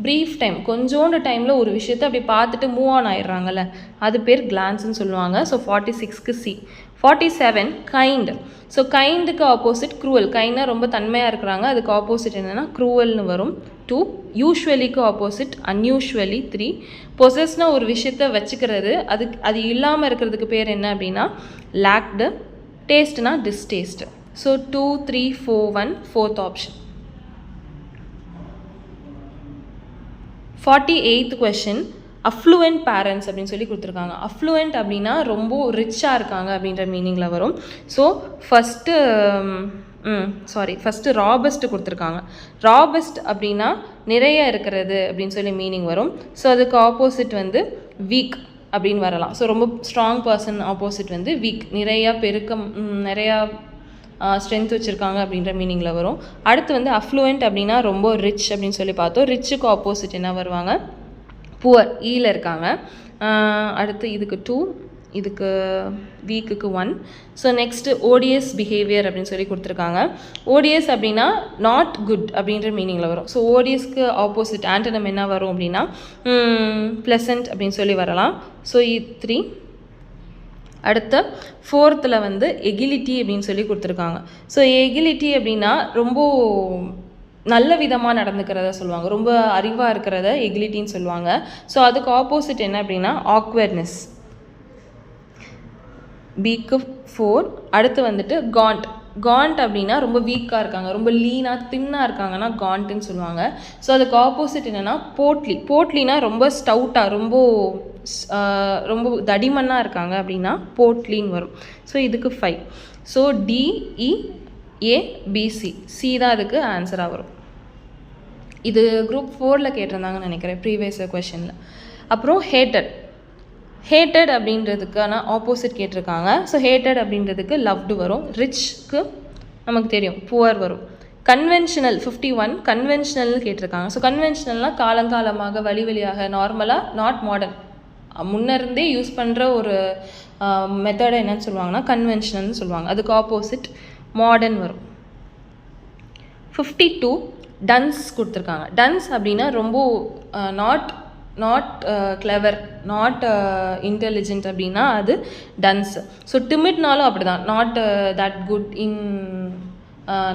ப்ரீஃப் டைம், கொஞ்சோண்டு டைமில் ஒரு விஷயத்தை அப்படி பார்த்துட்டு மூவ் ஆன் ஆயிடுறாங்கல்ல, அது பேர் கிளான்ஸ்ன்னு சொல்லுவாங்க. ஸோ 46க்கு சி. 47 கைண்ட். ஸோ கைண்டுக்கு ஆப்போசிட் க்ரூவல். கைண்டாக ரொம்ப தன்மையாக இருக்கிறாங்க, அதுக்கு ஆப்போசிட் என்னென்னா க்ரூவல்னு வரும். 2 யூஸ்வலிக்கு ஆப்போசிட் அன்யூஸ்வலி. 3 பொசஸ்னா ஒரு விஷயத்தை வச்சுக்கிறது, அது இல்லாமல் இருக்கிறதுக்கு பேர் என்ன அப்படின்னா லேக்டு. டேஸ்ட்னா distaste. So 2 3 4 1 4th option. 48th question affluent parents அப்படின்னு சொல்லி கொடுத்துருக்காங்க. அஃப்ளூயன்ட் அப்படின்னா ரொம்ப ரிச்சாக இருக்காங்க அப்படின்ற மீனிங்கில் வரும். ஸோ ஃபஸ்ட்டு ராபஸ்ட் கொடுத்துருக்காங்க. ராபஸ்ட் அப்படின்னா நிறைய இருக்கிறது அப்படின்னு சொல்லி மீனிங் வரும். ஸோ அதுக்கு ஆப்போசிட் வந்து வீக் அப்படின்னு வரலாம். ஸோ ரொம்ப ஸ்ட்ராங் பர்சன் ஆப்போசிட் வந்து வீக், நிறையா பெருக்கம், நிறையா ஸ்ட்ரென்த் வச்சுருக்காங்க அப்படின்ற மீனிங்கில் வரும். அடுத்து வந்து அஃப்ளூயன்ட் அப்படின்னா ரொம்ப ரிச் அப்படின்னு சொல்லி பார்த்தோம். ரிச்சுக்கு ஆப்போசிட் என்ன வருவாங்க, புவர், ஈல இருக்காங்க. அடுத்து இதுக்கு 2, இதுக்கு வீக்குக்கு 1. ஸோ நெக்ஸ்ட்டு ஓடிஎஸ் பிஹேவியர் அப்படின்னு சொல்லி கொடுத்துருக்காங்க. ஓடிஎஸ் அப்படின்னா நாட் குட் அப்படின்ற மீனிங்கில் வரும். ஸோ ஓடிஎஸ்க்கு ஆப்போசிட் ஆண்டனம் என்ன வரும் அப்படின்னா ப்ளசன்ட் அப்படின்னு சொல்லி வரலாம். ஸோ 3. அடுத்த 4th வந்து எகிலிட்டி அப்படின்னு சொல்லி கொடுத்துருக்காங்க. ஸோ எகிலிட்டி அப்படின்னா ரொம்ப நல்ல விதமாக நடந்துக்கிறத சொல்லுவாங்க, ரொம்ப அறிவாக இருக்கிறத எகிலிட்டின்னு சொல்லுவாங்க. ஸோ அதுக்கு ஆப்போசிட் என்ன அப்படின்னா ஆக்வர்ட்னஸ். பிக்கு 4. அடுத்து வந்துட்டு காண்ட். காண்ட் அப்படின்னா ரொம்ப வீக்காக இருக்காங்க, ரொம்ப லீனாக தின்னாக இருக்காங்கன்னா காண்ட்டுன்னு சொல்லுவாங்க. ஸோ அதுக்கு ஆப்போசிட் என்னென்னா போட்லி. போட்லினா ரொம்ப ஸ்டவுட்டாக, ரொம்ப தடிமன்னாக இருக்காங்க அப்படின்னா போட்லின்னு வரும். ஸோ இதுக்கு 5. ஸோ DEABC, சி தான் அதுக்கு ஆன்சராக வரும். இது குரூப் 4ல் கேட்டிருந்தாங்கன்னு நினைக்கிறேன் ப்ரீவியஸ் கொஷனில். அப்புறம் ஹேட்டட் அப்படின்றதுக்கான ஆப்போசிட் கேட்டிருக்காங்க. ஸோ ஹேட்டட் அப்படின்றதுக்கு லவ்டு வரும். ரிச்க்கு நமக்கு தெரியும் புவர் வரும். கன்வென்ஷனல் 51 கன்வென்ஷனல்னு கேட்டிருக்காங்க. ஸோ கன்வென்ஷனல்னால் காலங்காலமாக வழியாக, நார்மலாக, நாட் மாடர்ன், முன்னருந்தே யூஸ் பண்ணுற ஒரு மெத்தடை என்னன்னு சொல்லுவாங்கன்னா கன்வென்ஷனல்னு சொல்லுவாங்க. அதுக்கு ஆப்போசிட் மாடர்ன் வரும். 52 டன்ஸ் கொடுத்துருக்காங்க. டன்ஸ் அப்படின்னா ரொம்ப நாட் கிளவர், நாட் இன்டெலிஜென்ட் அப்படின்னா அது டன்ஸ். ஸோ டிமிட்னாலும் அப்படி தான், not that good in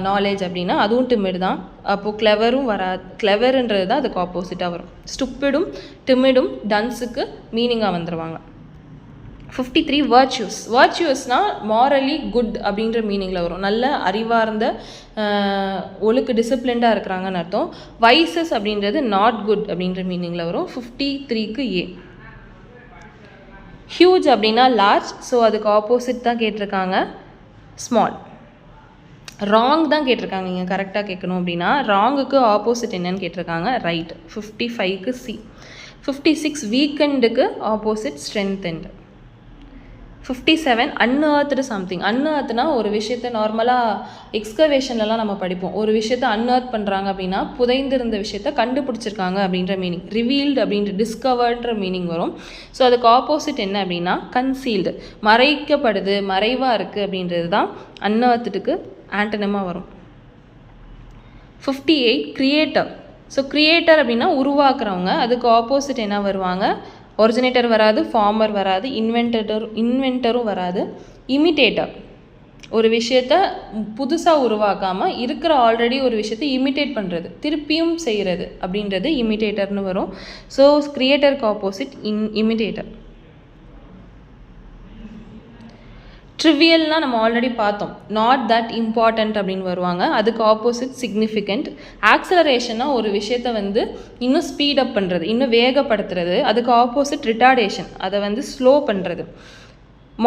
knowledge அப்படின்னா அதுவும் டிமிட் தான். அப்போது கிளவரும் வராது, கிளவருன்றது தான் அதுக்கு ஆப்போசிட்டாக வரும். ஸ்டூப்பிடும் டிமிடும் டன்ஸுக்கு மீனிங்காக வந்துடுவாங்க. 53 வர்ச்சுவஸ். வர்ச்சுவஸ்னால் மாரலி குட் அப்படின்ற மீனிங்கில் வரும், நல்ல அறிவார்ந்த ஒழுக்கு டிசிப்ளின்டாக இருக்கிறாங்கன்னு அர்த்தம். வைசஸ் அப்படின்றது நாட் குட் அப்படின்ற மீனிங்கில் வரும். 53க்கு ஏ. ஹியூஜ் அப்படின்னா லார்ஜ். ஸோ அதுக்கு ஆப்போசிட் தான் கேட்டிருக்காங்க ஸ்மால். ராங் தான் கேட்டிருக்காங்க, நீங்கள் கரெக்டாக கேட்கணும் அப்படின்னா ராங்குக்கு ஆப்போசிட் என்னன்னு கேட்டிருக்காங்க ரைட். 55க்கு சி. 56 வீக்கெண்டுக்கு ஆப்போசிட் ஸ்ட்ரென்தென்ட். 57 அன்அர்த்டு சம்திங். அன்அர்த்னா ஒரு விஷயத்தை நார்மலாக எக்ஸ்கவேஷன்லலாம் நம்ம படிப்போம். ஒரு விஷயத்தை அன்அர்த் பண்ணுறாங்க அப்படின்னா புதைந்திருந்த விஷயத்தை கண்டுபிடிச்சிருக்காங்க அப்படின்ற மீனிங். ரிவீல்டு அப்படின்ற டிஸ்கவர்ன்ற மீனிங் வரும். ஸோ அதுக்கு ஆப்போசிட் என்ன அப்படின்னா கன்சீல்டு, மறைக்கப்படுது, மறைவாக இருக்குது அப்படின்றது தான் அன்அர்த்துக்கு ஆண்டனமாக வரும். 58 கிரியேட்டர். ஸோ கிரியேட்டர் அப்படின்னா உருவாக்குறவங்க. அதுக்கு ஆப்போசிட் என்ன வருவாங்க? ஒரிஜினேட்டர் வராது, ஃபார்மர் வராது, இன்வென்டரும் வராது. இமிட்டேட்டர், ஒரு விஷயத்த புதுசாக உருவாக்காமல் இருக்கிற ஆல்ரெடி ஒரு விஷயத்தை இமிட்டேட் பண்ணுறது, திருப்பியும் செய்கிறது அப்படின்றது இமிட்டேட்டர்னு வரும். ஸோ கிரியேட்டருக்கு ஆப்போசிட் இமிட்டேட்டர். ட்ரிவியல்னால் நம்ம ஆல்ரெடி பார்த்தோம், நாட் தட் இம்பார்ட்டண்ட் அப்படின்னு வருவாங்க. அதுக்கு ஆப்போசிட் சிக்னிஃபிகண்ட். ஆக்சலரேஷன்னா ஒரு விஷயத்தை இன்னும் ஸ்பீடப் பண்ணுறது, இன்னும் வேகப்படுத்துறது. அதுக்கு ஆப்போசிட் ரிட்டார்டேஷன், அதை ஸ்லோ பண்ணுறது.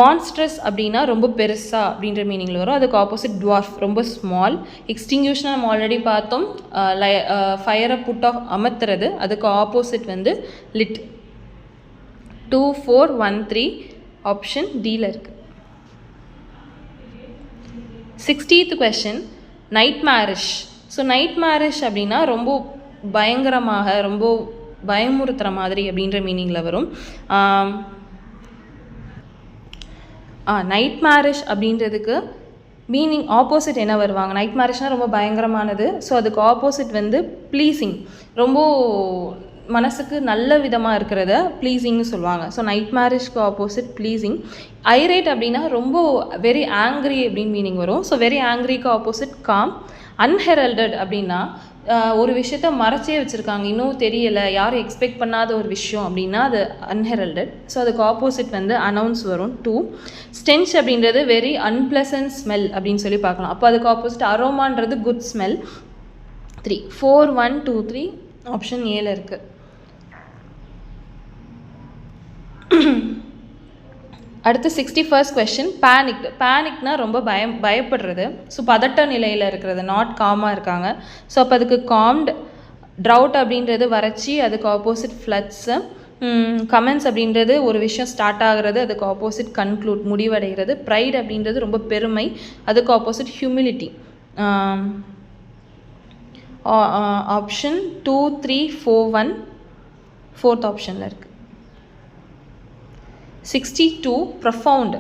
மான்ஸ்ட்ரஸ் அப்படின்னா ரொம்ப பெருசாக அப்படின்ற மீனிங்கில் வரும். அதுக்கு ஆப்போசிட் டுவார்ஃப், ரொம்ப ஸ்மால். எக்ஸ்டிங்யூஷனாக நம்ம ஆல்ரெடி பார்த்தோம், ஃபயரை புட் ஆஃப் அமர்த்துறது. அதுக்கு ஆப்போசிட் லிட். 2, 4, 1, 3 ஆப்ஷன் டியில் இருக்குது. 60th question, nightmarish. So nightmarish அப்படின்னா ரொம்ப பயங்கரமாக, ரொம்ப பயமுறுத்துகிற மாதிரி அப்படின்ற மீனிங்கில் வரும். நைட் மேரிஷ் அப்படின்றதுக்கு மீனிங் ஆப்போசிட் என்ன வருவாங்க? நைட் மேரிஷ்னால் ரொம்ப பயங்கரமானது. ஸோ அதுக்கு ஆப்போசிட் ப்ளீஸிங், ரொம்ப மனசுக்கு நல்ல விதமாக இருக்கிறத ப்ளீஸிங்னு சொல்லுவாங்க. ஸோ நைட் மேரிஷ்க்கு ஆப்போசிட் ப்ளீஸிங். ஐரேட் அப்படின்னா ரொம்ப வெரி ஆங்க்ரி அப்படின்னு மீனிங் வரும். ஸோ வெரி ஆங்க்ரிக்கு ஆப்போசிட் காம். அன்ஹெரல்டட் அப்படின்னா ஒரு விஷயத்த மறைச்சே வச்சுருக்காங்க, இன்னும் தெரியலை, யாரும் எக்ஸ்பெக்ட் பண்ணாத ஒரு விஷயம் அப்படின்னா அது அன்ஹெரல்டட். ஸோ அதுக்கு ஆப்போசிட் அனௌன்ஸ் வரும். 2. ஸ்டென்ச் அப்படின்றது வெரி அன்பிளசன்ட் ஸ்மெல் அப்படின்னு சொல்லி பார்க்கலாம். அப்போ அதுக்கு ஆப்போசிட் அரோமான்றது குட் ஸ்மெல். 3. 4, 1, 2, 3 ஆப்ஷன் ஏல இருக்குது. அடுத்து 61st question, பேனிக்டு. பேனிக்னா ரொம்ப பயப்படுறது. ஸோ பதட்ட நிலையில் இருக்கிறது, நாட் காமாக இருக்காங்க. ஸோ அப்போ அதுக்கு காம்டு. ட்ரவுட் அப்படின்றது வறட்சி, அதுக்கு ஆப்போசிட் ஃப்ளட்ஸு. கமெண்ட்ஸ் அப்படின்றது ஒரு விஷயம் ஸ்டார்ட் ஆகிறது, அதுக்கு ஆப்போசிட் கன்க்ளூட், முடிவடைகிறது. ப்ரைட் அப்படின்றது ரொம்ப பெருமை, அதுக்கு ஆப்போசிட் ஹியூமிலிட்டி. ஆப்ஷன் 2, 3, 4, 1 4th ஆப்ஷனில் இருக்குது. 62 ப்ரொஃபவுண்ட்.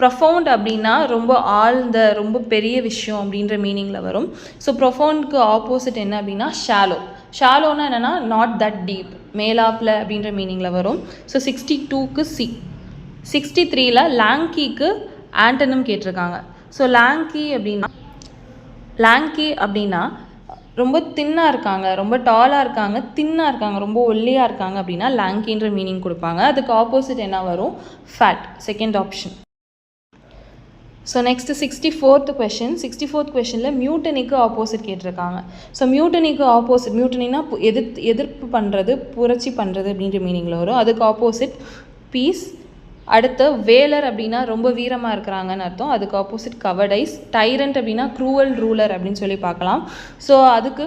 ப்ரொஃபவுண்ட் அப்படின்னா ரொம்ப ஆழ்ந்த, ரொம்ப பெரிய விஷயம் அப்படின்ற மீனிங்கில் வரும். ஸோ ப்ரொஃபவுண்டுக்கு ஆப்போசிட் என்ன அப்படின்னா ஷாலோ. ஷாலோனா என்னென்னா நாட் தட் டீப், மேலாப்பில் அப்படின்ற மீனிங்கில் வரும். So 62க்கு C. 63ல் லாங்கிக்கு ஆண்டனம் கேட்டிருக்காங்க. ஸோ லாங்கி அப்படின்னா ரொம்ப தின்னாக இருக்காங்க, ரொம்ப டாலாக இருக்காங்க, தின்னாக இருக்காங்க, ரொம்ப ஒல்லியாக இருக்காங்க அப்படின்னா லாங்கின்ற மீனிங் கொடுப்பாங்க. அதுக்கு ஆப்போசிட் என்ன வரும்? Feted, second option. So next 64th question. 64th questionல் மியூட்டனிக்கு ஆப்போசிட் கேட்டிருக்காங்க. ஸோ மியூட்டனிக்கு ஆப்போசிட், மியூட்டனினா எதிர்ப்பு பண்ணுறது, புரட்சி பண்ணுறது அப்படின்ற மீனிங்கில் வரும். அதுக்கு ஆப்போசிட் பீஸ். அடுத்து வேலர் அப்படின்னா ரொம்ப வீரமாக இருக்கிறாங்கன்னு அர்த்தம். அதுக்கு ஆப்போசிட் கவர்டைஸ். டைரண்ட் அப்படின்னா க்ரூவல் ரூலர் அப்படின்னு சொல்லி பார்க்கலாம். ஸோ அதுக்கு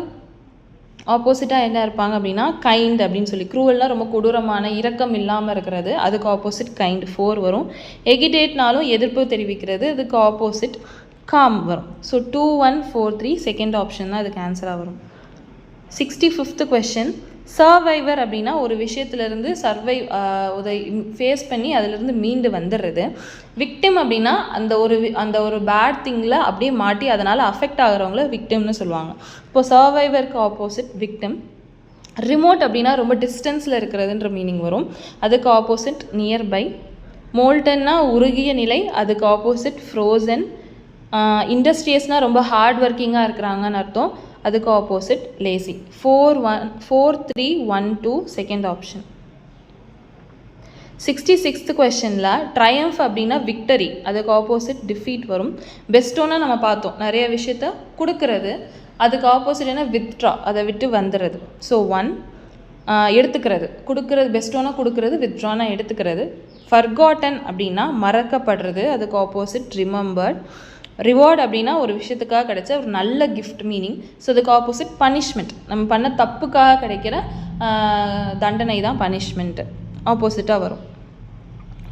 ஆப்போசிட்டாக என்ன இருப்பாங்க அப்படின்னா கைண்ட் அப்படின்னு சொல்லி. க்ரூவல்னால் ரொம்ப கொடூரமான, இரக்கம் இல்லாமல் இருக்கிறது, அதுக்கு ஆப்போசிட் கைண்ட். 4 வரும். எகிடேட்னாலும் எதிர்ப்பு தெரிவிக்கிறது, அதுக்கு ஆப்போசிட் காம் வரும். ஸோ 2, 1, 4, 3 செகண்ட் ஆப்ஷன் தான் அதுக்கு ஆன்சராக வரும். 65th question, சர்வைவர் அப்படின்னா ஒரு விஷயத்துலேருந்து ஃபேஸ் பண்ணி அதிலிருந்து மீண்டு வந்துடுறது. விக்டிம் அப்படின்னா அந்த ஒரு பேட் திங்கில் அப்படியே மாட்டி அதனால் அஃபெக்ட் ஆகிறவங்கள விக்டிம்னு சொல்லுவாங்க. இப்போ சர்வைவருக்கு ஆப்போசிட் விக்டிம். ரிமோட் அப்படின்னா ரொம்ப டிஸ்டன்ஸில் இருக்கிறதுன்ற மீனிங் வரும். அதுக்கு ஆப்போசிட் நியர்பை. மோல்டன்னா உருகிய நிலை, அதுக்கு ஆப்போசிட் ஃப்ரோசன். இண்டஸ்ட்ரியஸ்னால் ரொம்ப ஹார்ட் ஒர்க்கிங்காக இருக்கிறாங்கன்னு அர்த்தம், அதுக்கு opposite lazy. 4, 3, 1, 2 second option. 66th questionல ட்ரையம்ஃப் அப்படின்னா விக்டரி, அதுக்கு ஆப்போசிட் டிஃபீட் வரும். பெஸ்டோன்னா நம்ம பார்த்தோம், நிறைய விஷயத்த கொடுக்கறது, அதுக்கு ஆப்போசிட் என்ன வித்ட்ரா, அதை விட்டு வந்துடுறது. ஸோ 1 எடுத்துக்கிறது, கொடுக்கறது. பெஸ்டோனா கொடுக்கறது, வித்ட்ரானா எடுத்துக்கிறது. ஃபர்காட்டன் அப்படின்னா மறக்கப்படுறது, அதுக்கு ஆப்போசிட் ரிமெம்பர்ட். ரிவார்ட் அப்படின்னா ஒரு விஷயத்துக்காக கிடைச்ச ஒரு நல்ல கிஃப்ட் மீனிங். ஸோ அதுக்கு ஆப்போசிட் பனிஷ்மெண்ட், நம்ம பண்ண தப்புக்காக கிடைக்கிற தண்டனை தான் பனிஷ்மெண்ட்டு, ஆப்போசிட்டாக வரும்.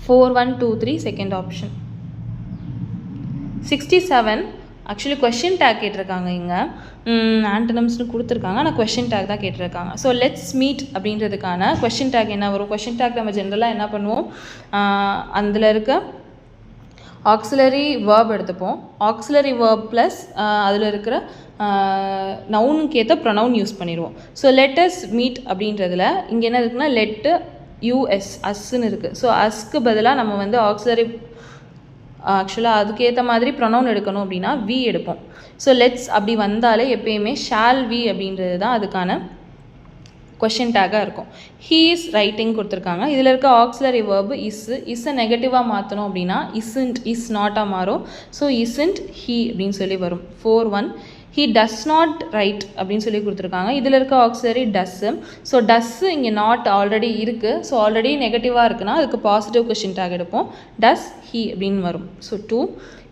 4 1 2 3 second option. 67 actually question take கேட்டிருக்காங்க. இங்கே ஆண்டனம்ஸ்னு கொடுத்துருக்காங்க, ஆனால் கொஷின் டேக் தான் கேட்டிருக்காங்க. ஸோ லெட்ஸ் மீட் அப்படின்றதுக்கான கொஷின் டேக் என்ன வரும்? கொஷின் டேக் நம்ம ஜென்ரலாக என்ன பண்ணுவோம், அதில் இருக்க ஆக்சிலரி வேர்ப் எடுத்துப்போம். ஆக்சிலரி வேர்ப் ப்ளஸ் அதில் இருக்கிற நவுனுக்கு ஏற்ற ப்ரொனவுன் யூஸ் பண்ணிடுவோம். ஸோ லெட்டஸ் மீட் அப்படின்றதுல இங்கே என்ன இருக்குன்னா லெட்டு யூஎஸ் அஸ்ன்னு இருக்குது. ஸோ அஸ்க்கு பதிலாக நம்ம வந்து ஆக்சிலரி ஆக்சுவலாக அதுக்கேற்ற மாதிரி ப்ரொனவுன் எடுக்கணும் அப்படின்னா வி எடுப்போம். ஸோ லெட்ஸ் அப்படி வந்தாலே எப்பயுமே ஷால் வி அப்படின்றது தான் அதுக்கான கொஷின் டேக்காக இருக்கும். ஹீ இஸ் ரைட்டிங் கொடுத்துருக்காங்க. இதில் இருக்க ஆக்சிலரி வேர்பு இஸ்ஸை நெகட்டிவாக மாற்றணும் அப்படின்னா இஸ்ன்ட் இஸ் நாட்டாக மாறும். ஸோ இஸ்ன்ட் ஹீ அப்படின்னு சொல்லி வரும். 4 1 ஹீ டஸ் நாட் ரைட் அப்படின்னு சொல்லி கொடுத்துருக்காங்க. இதில் இருக்க ஆக்சிலரி டஸ்ஸு. ஸோ டஸ்ஸு இங்கே நாட் ஆல்ரெடி இருக்குது. ஸோ ஆல்ரெடி நெகட்டிவாக இருக்குன்னா அதுக்கு பாசிட்டிவ் கொஷின் டேக் எடுப்போம். டஸ் ஹீ அப்படின்னு வரும். ஸோ 2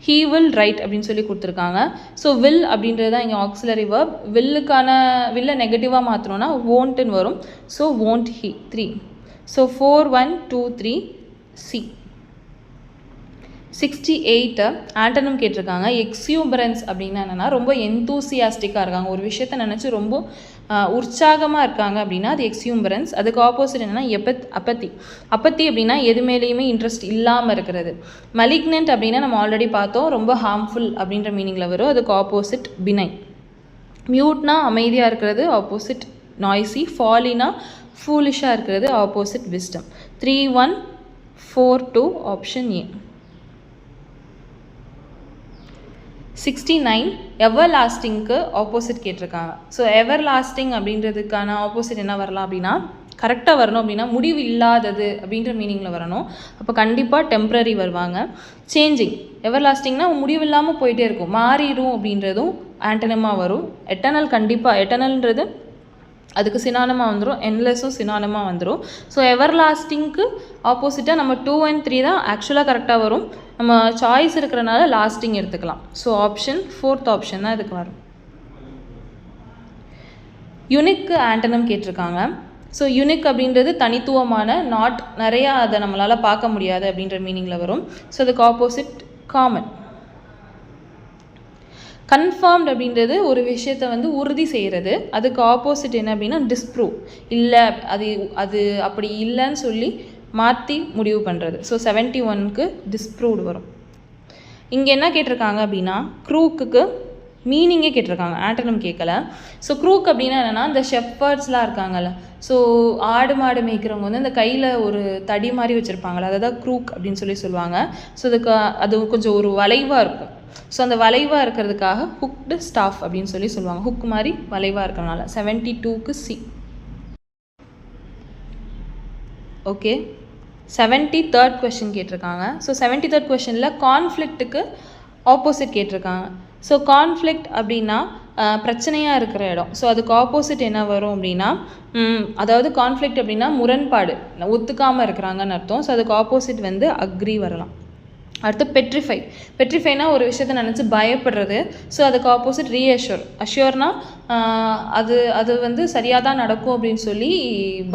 ஹீ வில் ரைட் அப்படின்னு சொல்லி கொடுத்துருக்காங்க. ஸோ வில் அப்படின்றது தான் இங்கே ஆக்சிலரி வேர்ப். வில்லை நெகட்டிவாக மாற்றணும்னா won'tன்னு வரும். So won't he. 3 so 4 1 2 3 C. 68 antonym கேட்டிருக்காங்க. எக்ஸியூபரன்ஸ் அப்படின்னா என்னென்னா ரொம்ப எந்தூசியாஸ்டிக்காக இருக்காங்க, ஒரு விஷயத்தை நினச்சி ரொம்ப உற்சாகமாக இருக்காங்க அப்படின்னா அது எக்ஸியூபரன்ஸ். அதுக்கு ஆப்போசிட் என்னென்னா அப்பத்தி. அப்பத்தி அப்படின்னா எது மேலேயுமே இன்ட்ரெஸ்ட் இல்லாமல் இருக்கிறது. மலிக்னன்ட் அப்படின்னா நம்ம ஆல்ரெடி பார்த்தோம், ரொம்ப ஹார்ம்ஃபுல் அப்படின்ற மீனிங்கில் வரும். அதுக்கு ஆப்போசிட் பினை. மியூட்னா அமைதியாக இருக்கிறது, ஆப்போசிட் நாய்ஸி. ஃபாலினா ஃபூலிஷாக இருக்கிறது, ஆப்போசிட் விஸ்டம். 3 1 4 2 option A. 69 எவர் லாஸ்டிங்க்கு ஆப்போசிட் கேட்டிருக்காங்க. ஸோ எவர் லாஸ்டிங் அப்படின்றதுக்கான ஆப்போசிட் என்ன வரலாம் அப்படின்னா கரெக்டாக வரணும் அப்படின்னா முடிவு இல்லாதது அப்படின்ற மீனிங்கில் வரணும். அப்போ கண்டிப்பாக டெம்ப்ரரி வருவாங்க. சேஞ்சிங் எவர் லாஸ்டிங்னா முடிவு இல்லாமல் போயிட்டே இருக்கும், மாறிடும் அப்படின்றதும் ஆண்டனமாக வரும். எட்டர்னல் கண்டிப்பாக எட்டர்னல்ன்றது அதுக்கு சினானமாக வந்துடும், என்லெஸ்ஸும் சினானமாக வந்துடும். ஸோ எவர் லாஸ்டிங்க்கு ஆப்போசிட்டாக நம்ம 2 and 3 தான் ஆக்சுவலாக கரெக்டாக வரும். நம்ம சாய்ஸ் இருக்கிறனால லாஸ்டிங் எடுத்துக்கலாம். ஸோ ஆப்ஷன் 4th ஆப்ஷன் தான் இதுக்கு வரும். யுனிக்கு ஆண்டனம் கேட்டிருக்காங்க. ஸோ யுனிக் அப்படின்றது தனித்துவமான, நாட் நிறையா அதை நம்மளால் பார்க்க முடியாது அப்படின்ற மீனிங்கில் வரும். ஸோ அதுக்கு ஆப்போசிட் காமன். கன்ஃபார்ம்ட் அப்படின்றது ஒரு விஷயத்தை வந்து உறுதி செய்கிறது. அதுக்கு ஆப்போசிட் என்ன அப்படின்னா டிஸ்ப்ரூவ், இல்லை அது அப்படி இல்லைன்னு சொல்லி மாற்றி முடிவு பண்ணுறது. ஸோ 71க்கு டிஸ்ப்ரூவ்டு வரும். இங்கே என்ன கேட்டிருக்காங்க அப்படின்னா க்ரூக்கு மீனிங்கே கேட்டிருக்காங்க, ஆண்டனம் கேட்கல. ஸோ க்ரூக் அப்படின்னா என்னென்னா இந்த ஷெப்பர்ட்ஸ்லாம் இருக்காங்கல்ல, ஸோ ஆடு மாடு மேய்க்கிறவங்க வந்து இந்த கையில் ஒரு தடி மாதிரி வச்சுருப்பாங்கள்ல, அதை தான் க்ரூக் அப்படின்னு சொல்லி சொல்லுவாங்க. ஸோ அது கொஞ்சம் ஒரு வளைவாக இருக்கும். ஸோ அந்த வளைவாக இருக்கிறதுக்காக ஹுக்டு ஸ்டாஃப் அப்படின்னு சொல்லி சொல்லுவாங்க, ஹுக் மாதிரி வளைவாக இருக்கிறனால. 72க்கு சி. ஓகே, 73rd கொஷின் கேட்டிருக்காங்க. ஸோ 73rd கொஷனில் கான்ஃப்ளிக்ட்டுக்கு ஆப்போசிட் கேட்டிருக்காங்க. ஸோ கான்ஃப்ளிக்ட் அப்படின்னா பிரச்சனையாக இருக்கிற இடம். ஸோ அதுக்கு ஆப்போசிட் என்ன வரும் அப்படின்னா அதாவது கான்ஃப்ளிக்ட் அப்படின்னா முரண்பாடு, ஒத்துக்காமல் இருக்கிறாங்கன்னு அர்த்தம். ஸோ அதுக்கு ஆப்போசிட் வந்து அக்ரி வரலாம். அடுத்து பெட்ரிஃபைனா ஒரு விஷயத்தை நினச்சி பயப்படுறது. ஸோ அதுக்கு ஆப்போசிட் ரீஅஷ்யூர். அஷ்யூர்னா அது வந்து சரியாக தான் நடக்கும் அப்படின்னு சொல்லி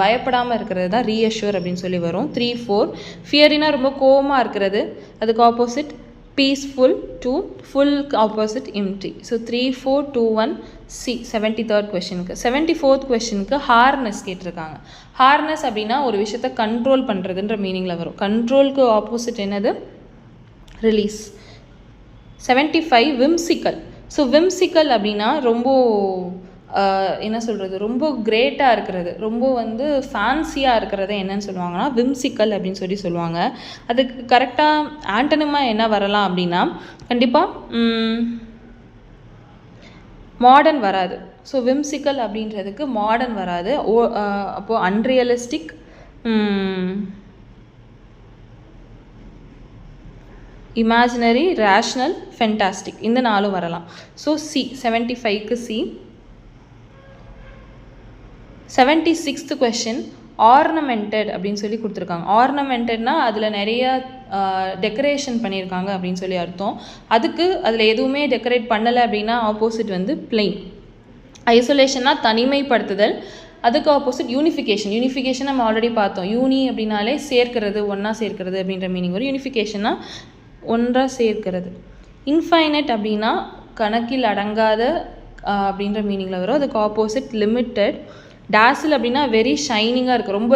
பயப்படாமல் இருக்கிறது தான் ரீஅஷ்யூர் அப்படின்னு சொல்லி வரும். 3 4 ஃபியரினா ரொம்ப கோவமாக இருக்கிறது. அதுக்கு opposite peaceful. 2 full opposite empty. So 3 4 2 1 C. 73rd கொஷனுக்கு. 74th கொஷனுக்கு ஹார்னஸ் கேட்டிருக்காங்க. ஹார்னஸ் அப்படின்னா ஒரு விஷயத்தை கண்ட்ரோல் பண்ணுறதுன்ற மீனிங்கில் வரும். கண்ட்ரோலுக்கு ஆப்போசிட் என்னது? ரிலீஸ். 75 விம்சிக்கல். ஸோ விம்சிக்கல் அப்படின்னா ரொம்ப என்ன சொல்கிறது, ரொம்ப கிரேட்டாக இருக்கிறது, ரொம்ப வந்து ஃபேன்சியாக இருக்கிறத என்னன்னு சொல்லுவாங்கன்னா விம்சிக்கல் அப்படின்னு சொல்லி சொல்லுவாங்க. அதுக்கு கரெக்டாக ஆண்டனமாக என்ன வரலாம் அப்படின்னா கண்டிப்பாக மாடர்ன் வராது. ஸோ விம்சிக்கல் அப்படின்றதுக்கு மாடர்ன் வராது. அப்போது அன்ரியலிஸ்டிக், இமேஜினரி, ரேஷ்னல், ஃபென்டாஸ்டிக், இந்த 4 வரலாம். So C. 75க்கு சி. 76th கொஷின் ஆர்னமெண்டட் அப்படின்னு சொல்லி கொடுத்துருக்காங்க. ஆர்னமெண்டட்னா அதில் நிறைய டெக்கரேஷன் பண்ணியிருக்காங்க அப்படின்னு சொல்லி அர்த்தம். அதுக்கு அதில் எதுவுமே டெக்கரேட் பண்ணலை அப்படின்னா ஆப்போசிட் வந்து பிளெயின். ஐசோலேஷன்னா தனிமைப்படுத்துதல், அதுக்கு ஆப்போசிட் யூனிஃபிகேஷன். யூனிஃபிகேஷன் நம்ம ஆல்ரெடி பார்த்தோம். யூனி அப்படின்னாலே சேர்க்கிறது, ஒன்றா சேர்க்கிறது அப்படின்ற மீனிங் வரும். யூனிஃபிகேஷன்னா ஒன்றாக சேர்க்கிறது. இன்ஃபைனட் அப்படின்னா கணக்கில் அடங்காத அப்படின்ற மீனிங்கில் வரும். அதுக்கு ஆப்போசிட் லிமிட்டட். டாசில் அப்படின்னா வெரி ஷைனிங்காக இருக்குது, ரொம்ப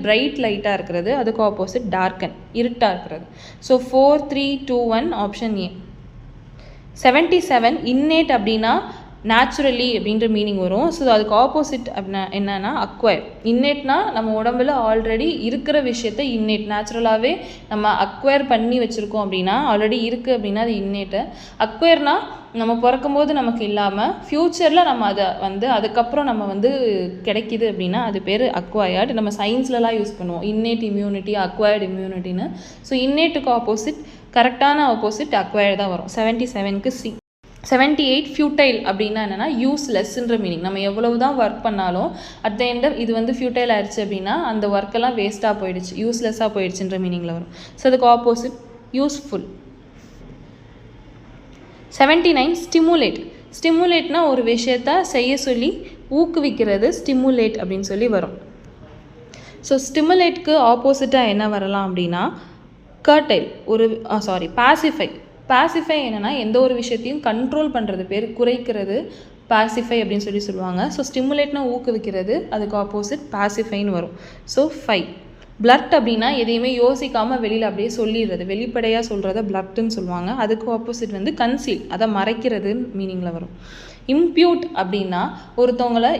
பிரைட் லைட்டாக இருக்கிறது. அதுக்கு ஆப்போசிட் டார்க்கன், இருட்டாக இருக்கிறது. So 4 3 2 1 option A. 77 இன்னேட் அப்படின்னா நேச்சுரலி அப்படின்ற மீனிங் வரும். ஸோ அதுக்கு ஆப்போசிட் அப்படின்னா என்னன்னா அக்வயர். இன்னேட்னா நம்ம உடம்புல ஆல்ரெடி இருக்கிற விஷயத்த இன்னேட், நேச்சுரலாகவே நம்ம அக்வயர் பண்ணி வச்சுருக்கோம் அப்படின்னா, ஆல்ரெடி இருக்குது அப்படின்னா அது இன்னேட்டு. அக்வயர்னா நம்ம பிறக்கும்போது நமக்கு இல்லாமல் ஃப்யூச்சரில் நம்ம அதை வந்து அதுக்கப்புறம் நம்ம வந்து கிடைக்கிது அப்படின்னா அது பேர் அக்வயர்டு. நம்ம சயின்ஸ்லலாம் யூஸ் பண்ணுவோம் இன்னேட் இம்யூனிட்டி, அக்வயர்டு இம்யூனிட்டின்னு. ஸோ இன்னேட்டுக்கு ஆப்போசிட், கரெக்டான ஆப்போசிட் அக்வயர்டு தான் வரும். 77க்கு சி. 78 ஃபியூட்டைல் அப்படின்னா என்னென்னா யூஸ்லெஸ்ன்ற மீனிங். நம்ம எவ்வளவு தான் ஒர்க் பண்ணாலும் அட் த எண்ட் இது வந்து ஃபியூட்டைல் ஆயிடுச்சு அப்படின்னா அந்த ஒர்க்கெல்லாம் வேஸ்ட்டாக போயிடுச்சு, யூஸ்லெஸ்ஸாக போயிடுச்சுன்ற மீனிங்கில் வரும். ஸோ அதுக்கு ஆப்போசிட் யூஸ்ஃபுல். 79 ஸ்டிமுலேட். ஸ்டிமுலேட்னா ஒரு விஷயத்த செய்ய சொல்லி ஊக்குவிக்கிறது, ஸ்டிமுலேட் அப்படின்னு சொல்லி வரும். ஸோ ஸ்டிமுலேட்க்கு ஆப்போசிட்டாக என்ன வரலாம் அப்படின்னா கர்டைல், ஒரு பாசிஃபை. பாசிஃபை என்னென்னா எந்த ஒரு விஷயத்தையும் கண்ட்ரோல் பண்ணுறது பேர், குறைக்கிறது பாசிஃபை அப்படின்னு சொல்லி சொல்லுவாங்க. ஸோ ஸ்டிமுலேட்னா ஊக்குவிக்கிறது, அதுக்கு ஆப்போசிட் பாசிஃபைன்னு வரும். ஸோ 5. பிளட் அப்படின்னா எதையுமே யோசிக்காமல் வெளியில் அப்படியே சொல்லிடுறது, வெளிப்படையாக சொல்கிறத பிளட்டுன்னு சொல்லுவாங்க. அதுக்கு ஆப்போசிட் வந்து கன்சீல், அதை மறைக்கிறது மீனிங்கில் வரும். இம்ப்யூட் அப்படின்னா ஒருத்தவங்களை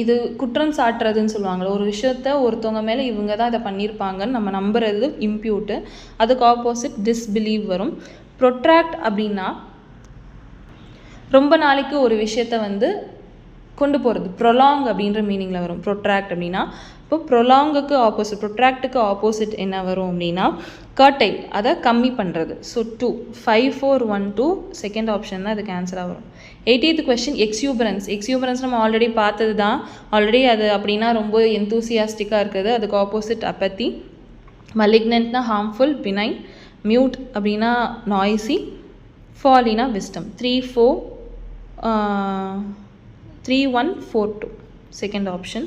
இது குற்றம் சாட்டுறதுன்னு சொல்லுவாங்களே, ஒரு விஷயத்த ஒருத்தவங்க மேலே இவங்க தான் இதை பண்ணியிருப்பாங்கன்னு நம்ம நம்புறது இம்ப்யூட்டு. அதுக்கு ஆப்போசிட் டிஸ்பிலீவ் வரும். ப்ரொட்ராக்ட் அப்படின்னா ரொம்ப நாளைக்கு ஒரு விஷயத்த வந்து கொண்டு போகிறது, ப்ரொலாங் அப்படின்ற மீனிங்கில் வரும் ப்ரொட்ராக்ட் அப்படின்னா. இப்போ ப்ரொலாங்குக்கு ஆப்போசிட், ப்ரொட்ராக்டுக்கு ஆப்போசிட் என்ன வரும் அப்படின்னா கர்டைல், அதை கம்மி பண்ணுறது. ஸோ 2. 5 4 1 2 செகண்ட் ஆப்ஷன் தான் அதுக்கு ஆன்சராக வரும். 80th question எக்ஸியூபரன்ஸ். எக்ஸியூபரன்ஸ் நம்ம ஆல்ரெடி பார்த்தது தான். ஆல்ரெடி அது அப்படின்னா ரொம்ப எந்தூசியாஸ்டிக்காக இருக்குது. அதுக்கு ஆப்போசிட் அப்பத்தி. மலிக்னன்ட்னா ஹார்ம்ஃபுல், பினைன். மியூட் அப்படின்னா நாய்ஸி, ஃபாலினா wisdom. 3 4 3 1 4 2 second option.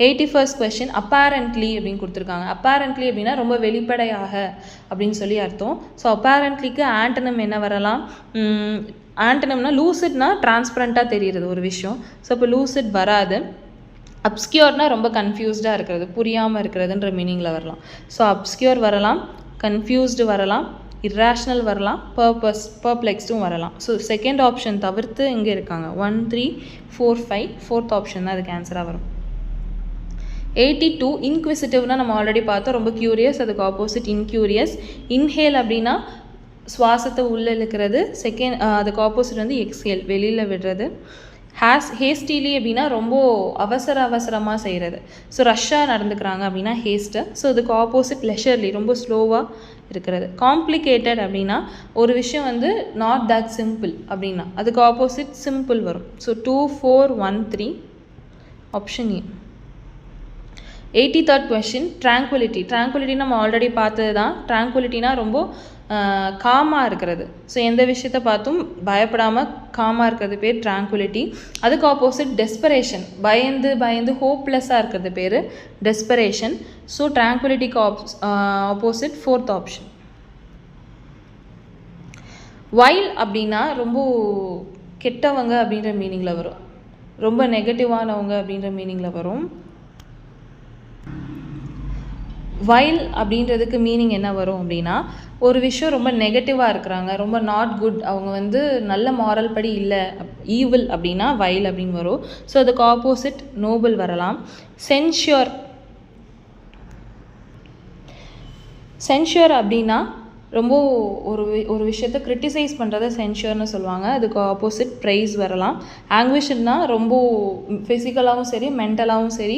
81st question apparently அப்படின்னு கொடுத்துருக்காங்க. அப்பேரண்ட்லி அப்படின்னா ரொம்ப வெளிப்படையாக அப்படின்னு சொல்லி அர்த்தம். ஸோ அப்பேரண்ட்லிக்கு ஆண்டனம் என்ன வரலாம்? ஆண்டனம்னா லூசிட்னா டிரான்ஸ்பரண்ட்டாக தெரியுறது ஒரு விஷயம். ஸோ இப்போ லூசிட் வராது. அப்ஸ்கியூர்னா ரொம்ப கன்ஃபியூஸ்டாக இருக்கிறது, புரியாமல் இருக்கிறதுன்ற மீனிங்கில் வரலாம். ஸோ அப்ஸ்கியூர் வரலாம், கன்ஃபியூஸ்டு வரலாம், இர்ரேஷ்னல் வரலாம், பர்ப்ளெக்ஸ்டும் வரலாம். ஸோ செகண்ட் ஆப்ஷன் தவிர்த்து இங்கே இருக்காங்க 1 3 4 5 ஃபோர்த் ஆப்ஷன் தான் அதுக்கு ஆன்சராக வரும். 82 இன்க்விசிட்டிவ்னா நம்ம ஆல்ரெடி பார்த்தோம், ரொம்ப க்யூரியஸ். அதுக்கு ஆப்போசிட் இன்க்யூரியஸ். இன்ஹேல் அப்படின்னா சுவாசத்தை உள்ளே இழுக்கிறது. அதுக்கு ஆப்போசிட் வந்து எக்ஸ்ஹேல், வெளியில் விடுறது. ஹேஸ்டிலி அப்படின்னா ரொம்ப அவசரமாக செய்கிறது. ஸோ ரஷ்ஷாக நடந்துக்கிறாங்க அப்படின்னா ஹேஸ்ட்டு. ஸோ அதுக்கு ஆப்போசிட் லெஷர்லி, ரொம்ப ஸ்லோவாக இருக்கிறது. காம்ப்ளிகேட்டட் அப்படின்னா ஒரு விஷயம் வந்து நாட் தட் சிம்பிள் அப்படின்னா அதுக்கு ஆப்போசிட் சிம்பிள் வரும். ஸோ 2 4 1 3 ஆப்ஷன் ஏ. 83rd question tranquillity. ட்ராங்குலிட்டி நம்ம ஆல்ரெடி பார்த்தது தான். ட்ராங்குலிட்டினா ரொம்ப காமாக இருக்கிறது. ஸோ எந்த விஷயத்தை பார்த்தும் பயப்படாமல் காமாக இருக்கிறது பேர் ட்ராங்குலிட்டி. அதுக்கு ஆப்போசிட் டெஸ்பரேஷன், பயந்து ஹோப்லெஸ்ஸாக இருக்கிறது பேர் டெஸ்பரேஷன். ஸோ ட்ராங்குலிட்டிக்கு ஆப்போசிட் ஃபோர்த் ஆப்ஷன். வைல் அப்படின்னா ரொம்ப கெட்டவங்க அப்படின்ற மீனிங்கில் வரும், ரொம்ப நெகட்டிவானவங்க அப்படின்ற மீனிங்கில் வரும். வைல் அப்படின்றதுக்கு மீனிங் என்ன வரும் அப்படின்னா ஒரு விஷயம் ரொம்ப நெகட்டிவாக இருக்கிறாங்க, ரொம்ப நாட் குட், அவங்க வந்து நல்ல மாரல் படி இல்லை, ஈவில் அப்படின்னா வைல் அப்படின்னு வரும். ஸோ அதுக்கு ஆப்போசிட் நோபல் வரலாம். சென்ஷியர் அப்படின்னா ரொம்ப ஒரு விஷயத்தை கிரிட்டிசைஸ் பண்ணுறத சென்ஷியர்னு சொல்லுவாங்க. அதுக்கு ஆப்போசிட் ப்ரைஸ் வரலாம். ஆங்விஷ்னா ரொம்ப ஃபிசிக்கலாகவும் சரி மென்டலாகவும் சரி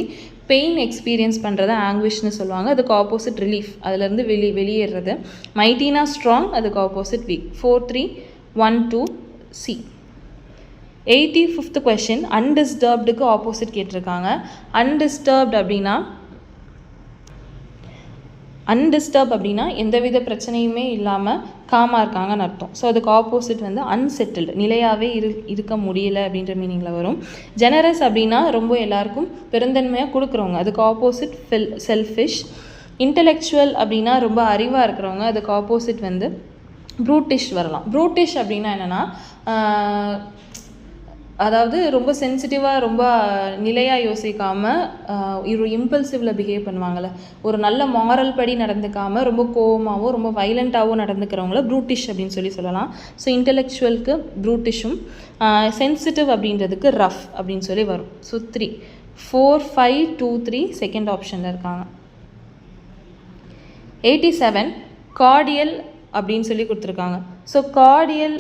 பெயின் எக்ஸ்பீரியன்ஸ் பண்ணுறத ஆங்விஷ்னு சொல்லுவாங்க. அதுக்கு ஆப்போசிட் ரிலீஃப், அதுலேருந்து வெளியேறது. மைட்டினா ஸ்ட்ராங், அதுக்கு opposite weak. 4 3 1 2 C. 85th question அன்டிஸ்டர்ப்டுக்கு ஆப்போசிட் கேட்டிருக்காங்க. அன்டிஸ்டர்ப்ட் அப்படின்னா எந்தவித பிரச்சனையுமே இல்லாமல் காமாக இருக்காங்கன்னு அர்த்தம். ஸோ அதுக்கு ஆப்போசிட் வந்து அன்செட்டில்டு, நிலையாகவே இருக்க முடியல அப்படின்ற மீனிங்கில் வரும். ஜெனரஸ் அப்படின்னா ரொம்ப எல்லாருக்கும் பெருந்தன்மையாக கொடுக்குறவங்க, அதுக்கு ஆப்போசிட் செல்ஃபிஷ். இன்டெலெக்சுவல் அப்படின்னா ரொம்ப அறிவாக இருக்கிறவங்க, அதுக்கு ஆப்போசிட் வந்து ப்ரூட்டிஷ் வரலாம். ப்ரூட்டிஷ் அப்படின்னா என்னென்னா அதாவது ரொம்ப சென்சிட்டிவாக, ரொம்ப நிலையாக யோசிக்காமல் ஒரு இம்பல்சிவில் பிஹேவ் பண்ணுவாங்கள்ல, ஒரு நல்ல மாரல் படி நடந்துக்காமல் ரொம்ப கோவமாகவோ ரொம்ப வைலண்ட்டாகவோ நடந்துக்கிறவங்கள ப்ரூட்டிஷ் அப்படின்னு சொல்லலாம். ஸோ இன்டெலெக்சுவலுக்கு ப்ரூட்டிஷும், சென்சிட்டிவ் அப்படின்றதுக்கு ரஃப் அப்படின்னு சொல்லி வரும். ஸோ 3, 4, 5, 2, 3 செகண்ட் ஆப்ஷனில் இருக்காங்க. 87 கார்டியல் அப்படின்னு சொல்லி கொடுத்துருக்காங்க. ஸோ கார்டியல்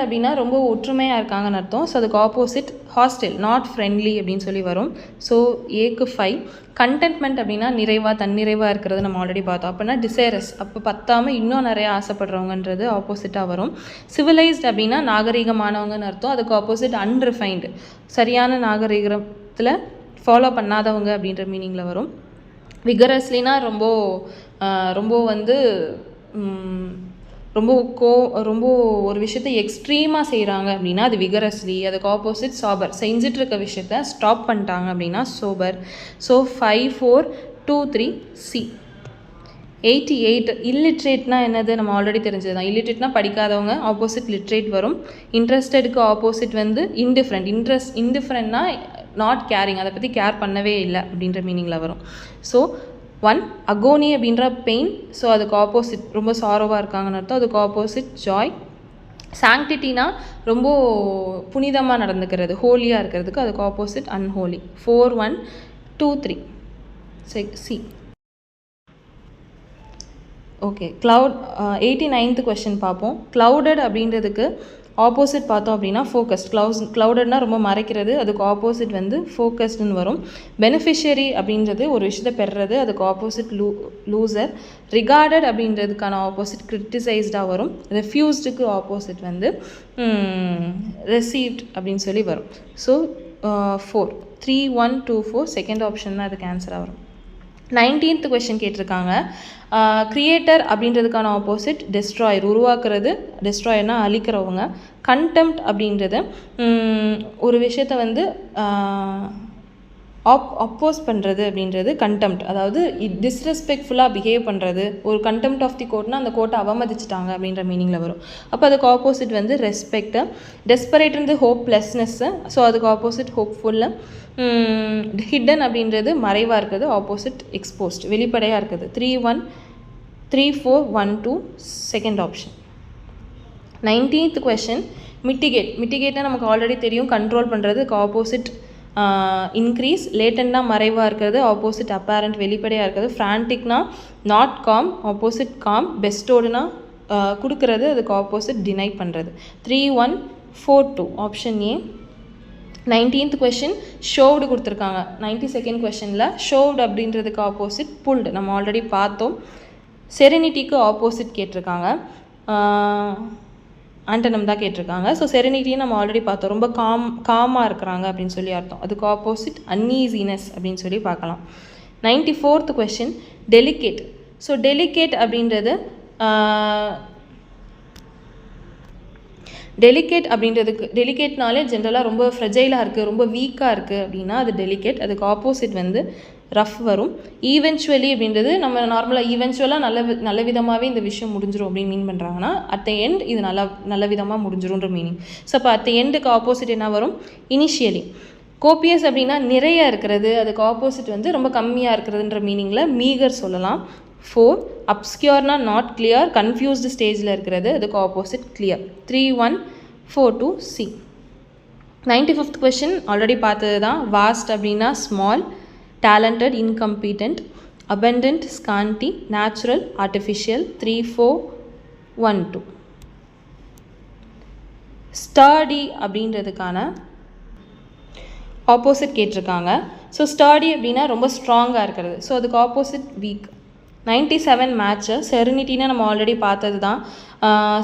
அப்படின்னா ரொம்ப ஒற்றுமையாக இருக்காங்கன்னு அர்த்தம். ஸோ அதுக்கு ஆப்போசிட் ஹாஸ்டைல், நாட் ஃப்ரெண்ட்லி அப்படின்னு சொல்லி வரும். ஸோ ஏக்கு 5. கண்டென்ட்மெண்ட் அப்படின்னா நிறைவாக, தன்னிறைவாக இருக்கிறது நம்ம ஆல்ரெடி பார்த்தோம். அப்படின்னா டிசைரஸ், அப்போ பத்தாமல் இன்னும் நிறைய ஆசைப்படுறவங்கன்றது ஆப்போசிட்டாக வரும். சிவிலைஸ்ட் அப்படின்னா நாகரிகமானவங்கன்னு அர்த்தம். அதுக்கு ஆப்போசிட் அன்ரிஃபைன்டு, சரியான நாகரிகத்தில் ஃபாலோ பண்ணாதவங்க அப்படின்ற மீனிங்கில் வரும். விகரஸ்லினா ரொம்ப வந்து ரொம்ப ஒரு விஷயத்தை எக்ஸ்ட்ரீமாக செய்கிறாங்க அப்படின்னா அது விகரஸ்லி. அதுக்கு ஆப்போசிட் சாபர், செஞ்சுட்டு இருக்க விஷயத்த ஸ்டாப் பண்ணிட்டாங்க அப்படின்னா சோபர். So 5, 4, 2, 3 C. 88 இல்லிட்ரேட்னா என்னது நம்ம ஆல்ரெடி தெரிஞ்சது தான். இல்லிட்ரேட்னா படிக்காதவங்க, ஆப்போசிட் லிட்ரேட் வரும். இன்ட்ரெஸ்டடுக்கு ஆப்போசிட் வந்து இன்டிஃப்ரெண்ட். இன்டிஃப்ரெண்ட்னா நாட் கேரிங், அதை பற்றி கேர் பண்ணவே இல்லை அப்படின்ற மீனிங்கில் வரும். ஸோ 1 அகோனி அப்படின்ற பெயின். ஸோ அதுக்கு ஆப்போசிட் ரொம்ப சாரோவாக இருக்காங்கன்னு அர்த்தம். அதுக்கு ஆப்போசிட் ஜாய். சாங்டிட்டினா ரொம்ப புனிதமாக நடந்துக்கிறது, ஹோலியாக இருக்கிறதுக்கு அதுக்கு opposite unholy. 4, 1, 2, 3 C. Okay, 89th question பார்ப்போம். க்ளவுடட் அப்படின்றதுக்கு ஆப்போசிட் பார்த்தோம் அப்படின்னா ஃபோக்கஸ்ட். க்ளவுடட்னா ரொம்ப மறைக்கிறது, அதுக்கு ஆப்போசிட் வந்து ஃபோக்கஸ்டுன்னு வரும். பெனிஃபிஷியரி அப்படின்றது ஒரு விஷயத்தை பெறுறது, அதுக்கு ஆப்போசிட் லூசர். ரிகார்டட் அப்படின்றதுக்கான ஆப்போசிட் கிரிட்டிசைஸ்டாக வரும். ரெஃப்யூஸ்டுக்கு ஆப்போசிட் வந்து ரெசீவ்ட் அப்படின்னு சொல்லி வரும். ஸோ 4, 3, 1, 2, 4 செகண்ட் ஆப்ஷன் தான் அதுக்கு ஆன்சராக வரும். 19th கொஷின் கேட்டிருக்காங்க. கிரியேட்டர் அப்படின்றதுக்கான ஆப்போசிட் டெஸ்ட்ராயர், உருவாக்குறது. டெஸ்ட்ராயர்னா அழிக்கிறவங்க. கண்டெம்ப்ட் அப்படின்றது ஒரு விஷயத்தை வந்து அப்போஸ் பண்ணுறது அப்படின்றது கண்டெம்ப்ட், அதாவது டிஸ்ரெஸ்பெக்ட்ஃபுல்லாக பிஹேவ் பண்ணுறது. ஒரு கண்டெம்ப்ட் ஆஃப் தி கோர்ட்னா அந்த கோர்ட்டை அவமதிச்சிட்டாங்க அப்படின்ற மீனிங்கில் வரும். அப்போ அதுக்கு ஆப்போசிட் வந்து ரெஸ்பெக்ட். டெஸ்பரேட்ன்றது ஹோப்லெஸ்னஸ்ஸு, ஸோ அதுக்கு ஆப்போசிட் ஹோப்ஃபுல்லு. ஹிடன் அப்படின்றது மறைவாக இருக்கிறது, ஆப்போசிட் எக்ஸ்போஸ்ட், வெளிப்படையாக இருக்குது. 3, 4, 1, 2 செகண்ட் ஆப்ஷன். 19th கொஷின் மிட்டிகேட்னா நமக்கு ஆல்ரெடி தெரியும், கண்ட்ரோல் பண்ணுறது. Opposite increase. லேட்டன்னா மறைவாக இருக்கிறது, ஆப்போசிட் அப்பேரண்ட், வெளிப்படையாக இருக்கிறது. ஃப்ரான்டிக்னா நாட் காம், ஆப்போசிட் காம். பெஸ்டோடுனா கொடுக்கறது, அதுக்கு ஆப்போசிட் டினை பண்ணுறது. 3, 1, 4, 2 ஆப்ஷன் ஏ. 19th கொஷின் ஷோவ்டு கொடுத்துருக்காங்க. 92nd கொஷனில் ஷோவ்டு அப்படின்றதுக்கு ஆப்போசிட் புல்டு, நம்ம ஆல்ரெடி பார்த்தோம். செரெனிட்டிக்கு ஆப்போசிட் கேட்டிருக்காங்க, ஆண்டனம் தான் கேட்டிருக்காங்க. ஸோ செரெனிட்டின்னு நம்ம ஆல்ரெடி பார்த்தோம், ரொம்ப காமாக இருக்கிறாங்க அப்படின்னு சொல்லி அர்த்தம். அதுக்கு ஆப்போசிட் அன்ஈசினஸ் அப்படின்னு சொல்லி பார்க்கலாம். 94th question delicate. So delicate அப்படின்றது டெலிகேட்னாலே ஜென்ரலாக ரொம்ப ஃப்ரெஜைலாக இருக்குது, ரொம்ப வீக்காக இருக்குது அப்படின்னா அது டெலிகேட். அதுக்கு ஆப்போசிட் வந்து ரஃப் வரும். ஈவென்ச்சுவலி அப்படின்றது நம்ம நார்மலாக ஈவென்ச்சுவலாக நல்ல விதமாகவே இந்த விஷயம் முடிஞ்சிடும் அப்படின்னு மீன் பண்ணுறாங்கன்னா அட் த எண்ட் இது நல்ல விதமாக முடிஞ்சிரும்ன்ற மீனிங். ஸோ அப்போ அட் த எண்டுக்கு ஆப்போசிட் என்ன வரும்? இனிஷியலி. கோப்பியஸ் அப்படின்னா நிறைய இருக்கிறது, அதுக்கு ஆப்போசிட் வந்து ரொம்ப கம்மியாக இருக்கிறதுன்ற மீனிங்கில் மீகர் சொல்லலாம். 4 அப்ஸ்கியூர்னா நாட் கிளியர், கன்ஃபியூஸ்டு ஸ்டேஜில் இருக்கிறது, அதுக்கு opposite clear. 3, 1, 4, 2 C. 95th question already பார்த்தது தான். வாஸ்ட் அப்படின்னா small, talented incompetent, abundant scanty, natural artificial. 3, 4, 1, 2 sturdy அப்படின்றதுக்கான ஆப்போசிட் கேட்டிருக்காங்க. ஸோ ஸ்டர்டி அப்படின்னா ரொம்ப ஸ்ட்ராங்காக இருக்கிறது, ஸோ அதுக்கு ஆப்போசிட் வீக். 97 மேட்ச்சு. செரினிட்டினா நம்ம ஆல்ரெடி பார்த்தது தான்.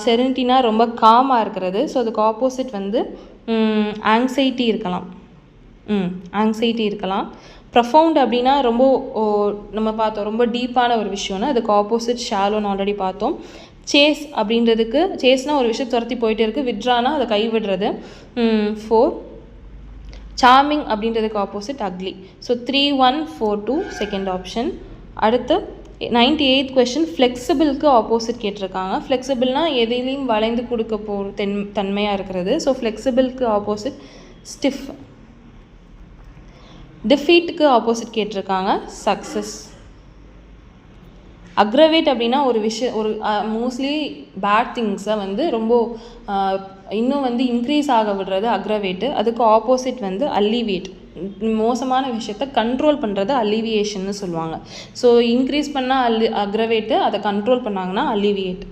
செரினிட்டினா ரொம்ப காமாக இருக்கிறது. ஸோ அதுக்கு ஆப்போசிட் வந்து ஆங்ஸைட்டி இருக்கலாம். ஆங்ஸைட்டி இருக்கலாம். ப்ரொஃபவுண்ட் அப்படின்னா ரொம்ப நம்ம பார்த்தோம், ரொம்ப டீப்பான ஒரு விஷயம்னா அதுக்கு ஆப்போசிட் ஷாலோன்னு ஆல்ரெடி பார்த்தோம். சேஸ் அப்படின்றதுக்கு, சேஸ்னால் ஒரு விஷயம் துரத்தி போயிட்டே இருக்குது, விட்ரானா அதை கைவிடுறது. 4. சார்மிங் அப்படின்றதுக்கு opposite ugly. So 3142 second option. அடுத்து 98th கொஷின், ஃப்ளெக்சிபிளுக்கு ஆப்போசிட் கேட்டிருக்காங்க. ஃப்ளெக்சிபிள்னால் எதையிலையும் வளைந்து கொடுக்க தன்மையாக இருக்கிறது. ஸோ ஃப்ளெக்சிபிளுக்கு ஆப்போசிட் ஸ்டிஃப். டிஃபீட்டுக்கு ஆப்போசிட் கேட்டிருக்காங்க சக்ஸஸ். அக்ரவேட் அப்படின்னா ஒரு விஷயம், ஒரு மோஸ்ட்லி பேட் திங்ஸை வந்து ரொம்ப இன்னும் வந்து இன்க்ரீஸ் ஆக விடுறது அக்ரவேட்டு. அதுக்கு ஆப்போசிட் வந்து அல்லிவியேட். மோசமான விஷயத்தை கண்ட்ரோல் பண்ணுறது அல்லிவியேஷன்னு சொல்லுவாங்க. ஸோ இன்க்ரீஸ் பண்ணால் அக்ரவேட்டு, அதை கண்ட்ரோல் பண்ணாங்கன்னா அல்லிவியேட்.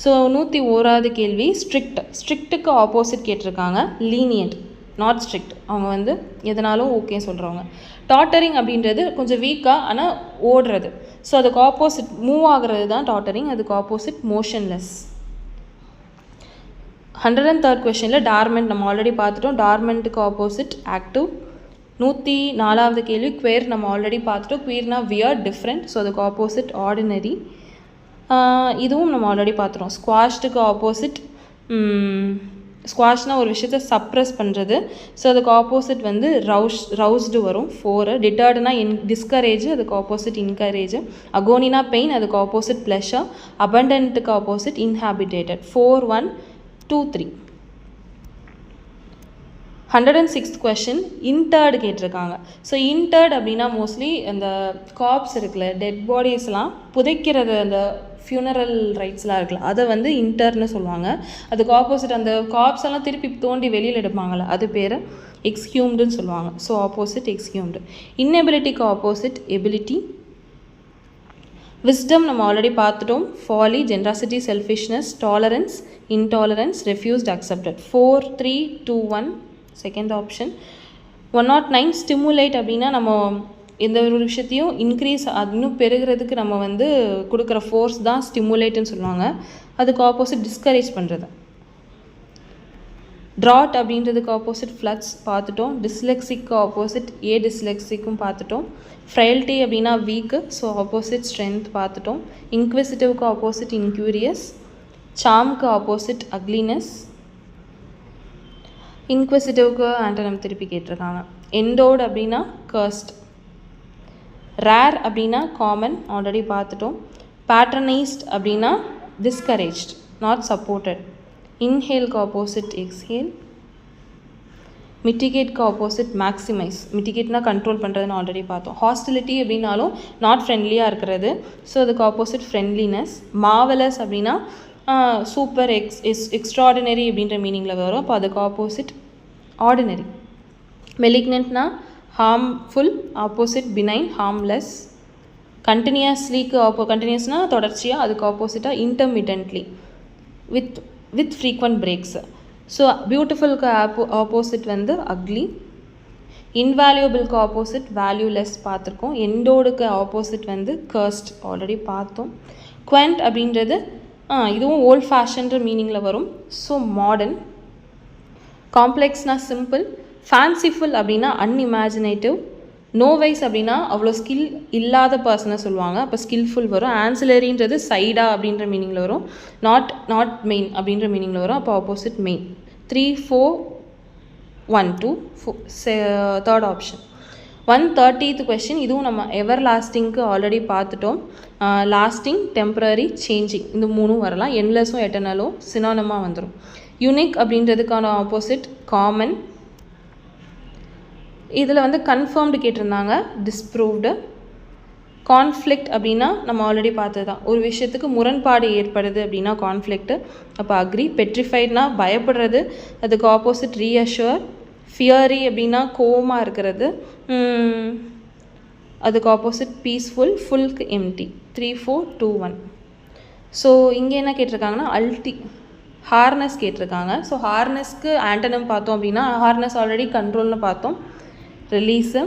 ஸோ 101வது கேள்வி, ஸ்ட்ரிக்ட்டுக்கு ஆப்போசிட் கேட்டிருக்காங்க லீனியன்ட், நாட் ஸ்ட்ரிக்ட். அவங்க வந்து எதனாலும் ஓகே சொல்கிறவங்க. டாட்டரிங் அப்படின்றது கொஞ்சம் வீக்காக ஆனால் ஓடுறது. ஸோ அதுக்கு ஆப்போசிட் மூவ் ஆகிறது தான் டாட்டரிங். அதுக்கு ஆப்போசிட் மோஷன்லெஸ். 103rd கொஷனில் டார்மெண்ட் நம்ம ஆல்ரெடி பார்த்துட்டோம். டார்மெண்ட்டுக்கு ஆப்போசிட் ஆக்டிவ். 104வது கேள்வி, குவேர் நம்ம ஆல்ரெடி பார்த்துட்டோம். குவீர்னா வியர்ட், டிஃப்ரெண்ட். ஸோ அதுக்கு ஆப்போசிட் ஆர்டினரி. இதுவும் நம்ம ஆல்ரெடி பார்த்துட்டோம். ஸ்குவாஷ்டுக்கு ஆப்போசிட், ஸ்குவாஷ்னால் ஒரு விஷயத்தை சப்ரெஸ் பண்ணுறது. ஸோ அதுக்கு ஆப்போசிட் வந்து ரவுஸ்டு வரும். 4. டிட்டர்டுனா டிஸ்கரேஜ், அதுக்கு ஆப்போசிட் இன்கரேஜ். அகோனினா பெயின், அதுக்கு ஆப்போசிட் ப்ளஷர். அபண்டன்ட்டுக்கு ஆப்போசிட் இன்ஹாபிட்டேட்டட். 4, 1, 2, 3. 106th கொஷின், இன்டர்டு கேட்டிருக்காங்க. ஸோ இன்டர்டு அப்படின்னா மோஸ்ட்லி அந்த காப்ஸ் இருக்குல்ல, டெட் பாடிஸ்லாம் புதைக்கிறது, அந்த ஃபியூனரல் ரைட்ஸ்லாம் இருக்குல்ல, அதை வந்து இன்டர்ன்னு சொல்லுவாங்க. அதுக்கு ஆப்போசிட் அந்த காப்ஸ் எல்லாம் திருப்பி தோண்டி வெளியில் எடுப்பாங்கள்ல, அது பேர் எக்ஸ்ஹியூம்டுன்னு சொல்லுவாங்க. So opposite exhumed. இன்னெபிலிட்டிக்கு ஆப்போசிட் எபிலிட்டி. விஸ்டம் நம்ம ஆல்ரெடி பார்த்துட்டோம். Folly, generosity, selfishness. Tolerance, intolerance. Refused, accepted. 4, 3, 2, 1 second option. 109 stimulate அப்படின்னா நம்ம எந்த ஒரு விஷயத்தையும் இன்க்ரீஸ் இன்னும் பெருகிறதுக்கு நம்ம வந்து கொடுக்குற ஃபோர்ஸ் தான் ஸ்டிமுலேட்டுன்னு சொல்லுவாங்க. அதுக்கு ஆப்போசிட் டிஸ்கரேஜ் பண்ணுறது. ட்ராட் அப்படின்றதுக்கு ஆப்போசிட் ஃப்ளக்ஸ் பார்த்துட்டோம். டிஸ்லெக்ஸிக்கு ஆப்போசிட் டிஸ்லெக்ஸிக்கும் பார்த்துட்டோம். ஃப்ரைல்ட்டி அப்படின்னா வீக்கு, ஸோ ஆப்போசிட் ஸ்ட்ரென்த் பார்த்துட்டோம். இன்க்விசிட்டிவ்க்கு ஆப்போசிட் இன்க்யூரியஸ். சாம்க்கு ஆப்போசிட் அக்லினஸ். இன்க்விசிட்டிவ்க்கு ஆண்டனம் திருப்பி கேட்டிருக்காங்க. எண்டோடு அப்படின்னா கர்ஸ்ட். ரேர் அப்படின்னா காமன், ஆல்ரெடி பார்த்துட்டோம். பேட்ரனைஸ்ட் அப்படின்னா டிஸ்கரேஜ்ட், நாட் சப்போர்ட்டட். இன்ஹேல்க்கு ஆப்போசிட் எக்ஸ்ஹேல். மிட்டிகேட்க்கு ஆப்போசிட் மேக்ஸிமைஸ். மிட்டிகேட்னா கண்ட்ரோல் பண்ணுறதுன்னு ஆல்ரெடி பார்த்தோம். ஹாஸ்டிலிட்டி அப்படின்னாலும் நாட் ஃப்ரெண்ட்லியாக இருக்கிறது. ஸோ அதுக்கு ஆப்போசிட் ஃப்ரெண்ட்லினஸ். மாவலஸ் அப்படின்னா சூப்பர், எக்ஸ்ட்ராடினரி அப்படின்ற மீனிங்கில் வரும். அப்போ அதுக்கு ஆப்போசிட் ஆர்டினரி. மெலிக்னன்ட்னா ஹார்ம்ஃபுல், ஆப்போசிட் பினைன், ஹார்ம்லெஸ். கண்டினியூஸ்லிக்கு கண்டினியூஸ்னால் தொடர்ச்சியாக, அதுக்கு ஆப்போசிட்டாக intermittently, with frequent breaks. So பியூட்டிஃபுல்க்கு ஆப்போசிட் வந்து அக்லி. இன்வேல்யூபிள்க்கு ஆப்போசிட் வேல்யூலெஸ் பார்த்துருக்கோம். எண்டோடுக்கு ஆப்போசிட் வந்து கர்ஸ்ட், ஆல்ரெடி பார்த்தோம். குவெண்ட் அப்படின்றது இதுவும் ஓல்ட் ஃபேஷன்ற மீனிங்கில் வரும். So modern. காம்ப்ளெக்ஸ்னால் சிம்பிள். ஃபேன்சிஃபுல் அப்படின்னா அன்இமேஜினேட்டிவ். நோவைஸ் அப்படின்னா அவ்வளோ ஸ்கில் இல்லாத பர்சனை சொல்லுவாங்க, அப்போ ஸ்கில்ஃபுல் வரும். ஆன்சிலரின்றது சைடா அப்படின்ற மீனிங்கில் வரும். நாட் மெயின் அப்படின்ற மீனிங்கில் வரும், அப்போ opposite main. 3, 4, 1, 2, 4 third option. 130th question, இதுவும் நம்ம எவர் லாஸ்டிங்க்கு ஆல்ரெடி பார்த்துட்டோம். லாஸ்டிங், டெம்பரரி, சேஞ்சிங், இந்த மூணும் வரலாம். என்லெஸ்ஸும் எட்டர்னலும் சினானமாக வந்துடும். யூனிக் அப்படின்றதுக்கான ஆப்போசிட் காமன். இதில் வந்து கன்ஃபர்ம்டு கேட்டிருந்தாங்க, டிஸ்ப்ரூவ்டு. கான்ஃப்ளிக்ட் அப்படின்னா நம்ம ஆல்ரெடி பார்த்தது தான், ஒரு விஷயத்துக்கு முரண்பாடு ஏற்படுது அப்படின்னா கான்ஃப்ளிக்ட்டு, அப்போ அக்ரி. பெட்ரிஃபைட்னா பயப்படுறது, அதுக்கு ஆப்போசிட் ரீஅஷ்யூர். ஃபியரி அப்படின்னா கோவமாக இருக்கிறது, அதுக்கு ஆப்போசிட் பீஸ்ஃபுல். ஃபுல்க்கு எம்டி. 3, 4, 2, 1. ஸோ இங்கே என்ன கேட்டிருக்காங்கன்னா ஹார்னஸ் கேட்டிருக்காங்க. ஸோ ஹார்னஸ்க்கு ஆண்டனம் பார்த்தோம் அப்படின்னா, ஹார்னஸ் ஆல்ரெடி கண்ட்ரோல்னு பார்த்தோம். ரிலீஸு.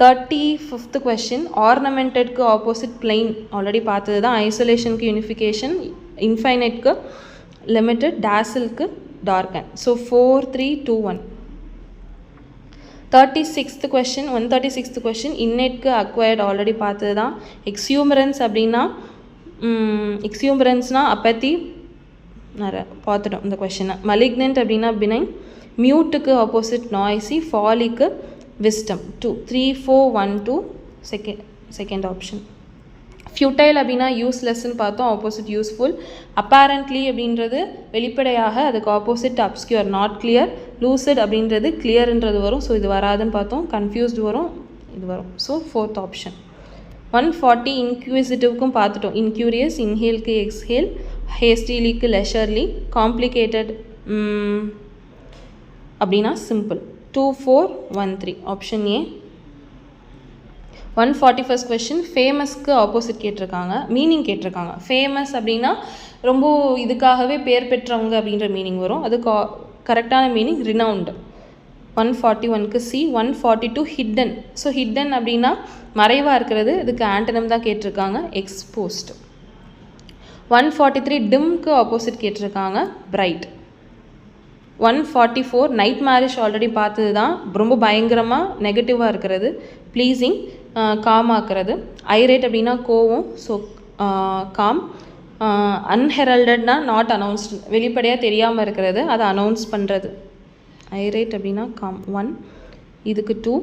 35th question, ornamentedக்கு opposite plain ஆல்ரெடி பார்த்தது தான். ஐசோலேஷனுக்கு யூனிஃபிகேஷன், இன்ஃபைனைட்க்கு லிமிட்டட், டேசில்க்கு darken. So 4 3 2 1. 36th question, 136th question, இன்னேட்க்கு அக்வயர்ட் ஆல்ரெடி பார்த்தது தான். எக்ஸியூமரன்ஸ் அப்படின்னா எக்ஸியூமரன்ஸ்னால் அப்பத்தி பார்த்துட்டோம் இந்த கொஷினை. மலிக்னன்ட் அப்படின்னா பினைன், மியூட்டுக்கு ஆப்போசிட் நாய்ஸி, ஃபாலிக்கு விஸ்டம். 2 3 4 1 2 second option. ஃபியூட்டைல் அப்படின்னா யூஸ்லெஸ்ன்னு பார்த்தோம், ஆப்போசிட் யூஸ்ஃபுல். அப்பேரண்ட்லி அப்படின்றது வெளிப்படையாக, அதுக்கு opposite obscure, not clear. Lucid அப்படின்றது கிளியர்ன்றது வரும், ஸோ இது வராதுன்னு பார்த்தோம். கன்ஃபியூஸ்டு வரும், இது வரும். So 4th option. 140 இன்க்யூசிட்டிவ்க்கும் பார்த்துட்டோம். இன்க்யூரியஸ், இன்ஹேல்க்கு எக்ஸ்ஹேல், ஹேஸ்டிலிக்கு லெஷர்லி, காம்ப்ளிகேட்டட் அப்படின்னா simple. 2 4 1 3 option A. 141st question, ஃபேமஸ்க்கு ஆப்போசிட் கேட்டிருக்காங்க, மீனிங் கேட்டிருக்காங்க. ஃபேமஸ் அப்படின்னா ரொம்ப இதுக்காகவே பேர் பெற்றவங்க அப்படின்ற மீனிங் வரும், அது கரெக்டான மீனிங் ரினவுண்டு. 141க்கு சி. 142 ஹிட்டன். ஸோ ஹிட்டன் அப்படின்னா மறைவாக இருக்கிறது, இதுக்கு ஆண்டனம் தான் கேட்டிருக்காங்க, எக்ஸ்போஸ்டு. 143 டிம்க்கு ஆப்போசிட் கேட்டிருக்காங்க, பிரைட். 144 நைட் மேரிஷ் ஆல்ரெடி பார்த்தது தான், ரொம்ப பயங்கரமாக நெகட்டிவாக இருக்கிறது, ப்ளீஸிங் காமாக்குறது. ஐரேட் அப்படின்னா கோவம், ஸோ காம். அன்ஹெரல்டட்னா நாட் அனௌன்ஸ்டு, வெளிப்படையாக தெரியாமல் இருக்கிறது, அதை அனௌன்ஸ் பண்ணுறது. ஐரேட் அப்படின்னா காம். 1 இதுக்கு 2.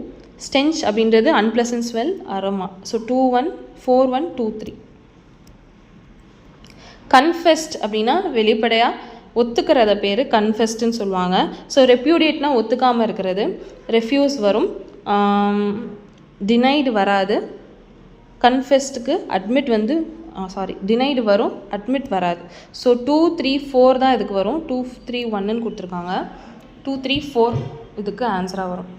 ஸ்டென்ச் அப்படின்றது unpleasant smell, aroma. So 2 1 4 1 2 3. Confessed அப்படின்னா வெளிப்படையாக ஒத்துக்கிறத பேர் கன்ஃபெஸ்ட்னு சொல்லுவாங்க. ஸோ ரெப்யூடியேட்னா ஒத்துக்காமல் இருக்கிறது, ரெஃப்யூஸ் வரும். டினைடு வராது. கன்ஃபெஸ்ட்டுக்கு அட்மிட் வந்து டினைடு வரும், அட்மிட் வராது. ஸோ 2 3 4 தான் இதுக்கு வரும். 2 3 1ன்னு கொடுத்துருக்காங்க. 2 3 4 இதுக்கு ஆன்சராக வரும்.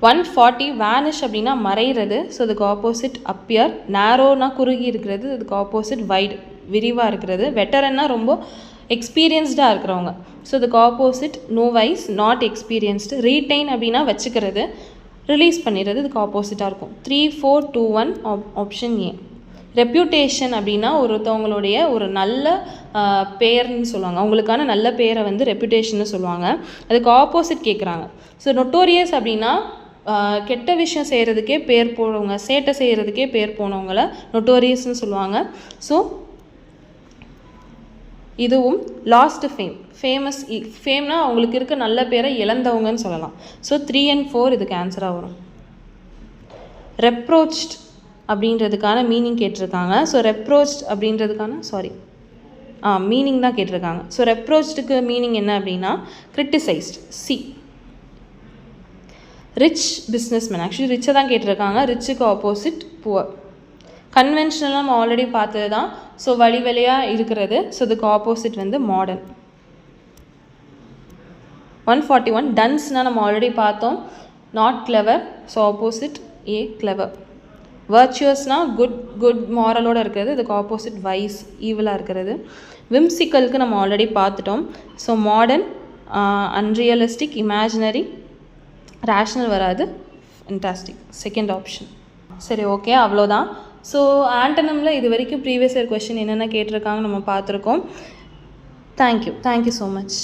140 வேனிஷ் அப்படின்னா மறைகிறது, ஸோ இதுக்கு ஆப்போசிட் அப்பியர். நேரோனா குறுகி இருக்கிறது, இதுக்கு ஆப்போசிட் வைடு, விரிவாக இருக்கிறது. வெட்டரன்னா ரொம்ப எக்ஸ்பீரியன்ஸ்டாக இருக்கிறவங்க, ஸோ இதுக்கு ஆப்போசிட் நோவைஸ், நாட் எக்ஸ்பீரியன்ஸ்டு. ரீடைன் அப்படின்னா வச்சுக்கிறது, ரிலீஸ் பண்ணிடுறது, இதுக்கு ஆப்போசிட்டாக இருக்கும். 3 4 2 1 ஆப்ஷன் ஏ. ரெப்யூட்டேஷன் அப்படின்னா ஒருத்தவங்களுடைய ஒரு நல்ல பேர்னு சொல்லுவாங்க, அவங்களுக்கான நல்ல பேரை வந்து ரெப்யூட்டேஷன்னு சொல்லுவாங்க, அதுக்கு ஆப்போசிட் கேட்குறாங்க. ஸோ நொட்டோரியஸ் அப்படின்னா கெட்ட விஷயம் செய்கிறதுக்கே பேர் போனவங்க, சேட்டை செய்கிறதுக்கே பேர் போனவங்கள நொட்டோரியஸ்ன்னு சொல்லுவாங்க. ஸோ இதுவும் லாஸ்ட் ஃபேம். ஃபேமஸ் ஃபேம்னா அவங்களுக்கு இருக்க நல்ல பேரை இழந்தவங்கன்னு சொல்லலாம். ஸோ 3 and 4 இதுக்கு ஆன்சராக வரும். ரெப்ரோச்ட் அப்படின்றதுக்கான மீனிங் கேட்டிருக்காங்க. ஸோ ரெப்ரோச்ட் அப்படின்றதுக்கான மீனிங் தான் கேட்டிருக்காங்க. ஸோ ரெப்ரோச்டுக்கு மீனிங் என்ன அப்படின்னா criticised, C. Rich businessman, actually ரிச்சை தான் கேட்டிருக்காங்க, ரிச்சுக்கு ஆப்போசிட் புவர். கன்வென்ஷனலாக நம்ம ஆல்ரெடி பார்த்தது தான், ஸோ வழி வழியாக இருக்கிறது, ஸோ இதுக்கு ஆப்போசிட் வந்து மாடர்ன். 141 டன்ஸ்னால் நம்ம ஆல்ரெடி பார்த்தோம், not clever, so opposite a clever. வர்ச்சுவஸ்னால் குட் மாரலோடு இருக்கிறது, இதுக்கு ஆப்போசிட் வைஸ், ஈவலாக இருக்கிறது. விம்சிக்கலுக்கு நம்ம ஆல்ரெடி பார்த்துட்டோம், so modern, unrealistic, imaginary, rational வராது, ஃபென்டாஸ்டிக், செகண்ட் ஆப்ஷன். சரி, ஓகே, அவ்வளோதான். ஸோ ஆண்டனமில் இது வரைக்கும் ப்ரீவியஸ் இயர் கொஷின் என்னென்ன கேட்டிருக்காங்க நம்ம பார்த்துருக்கோம். Thank you so much.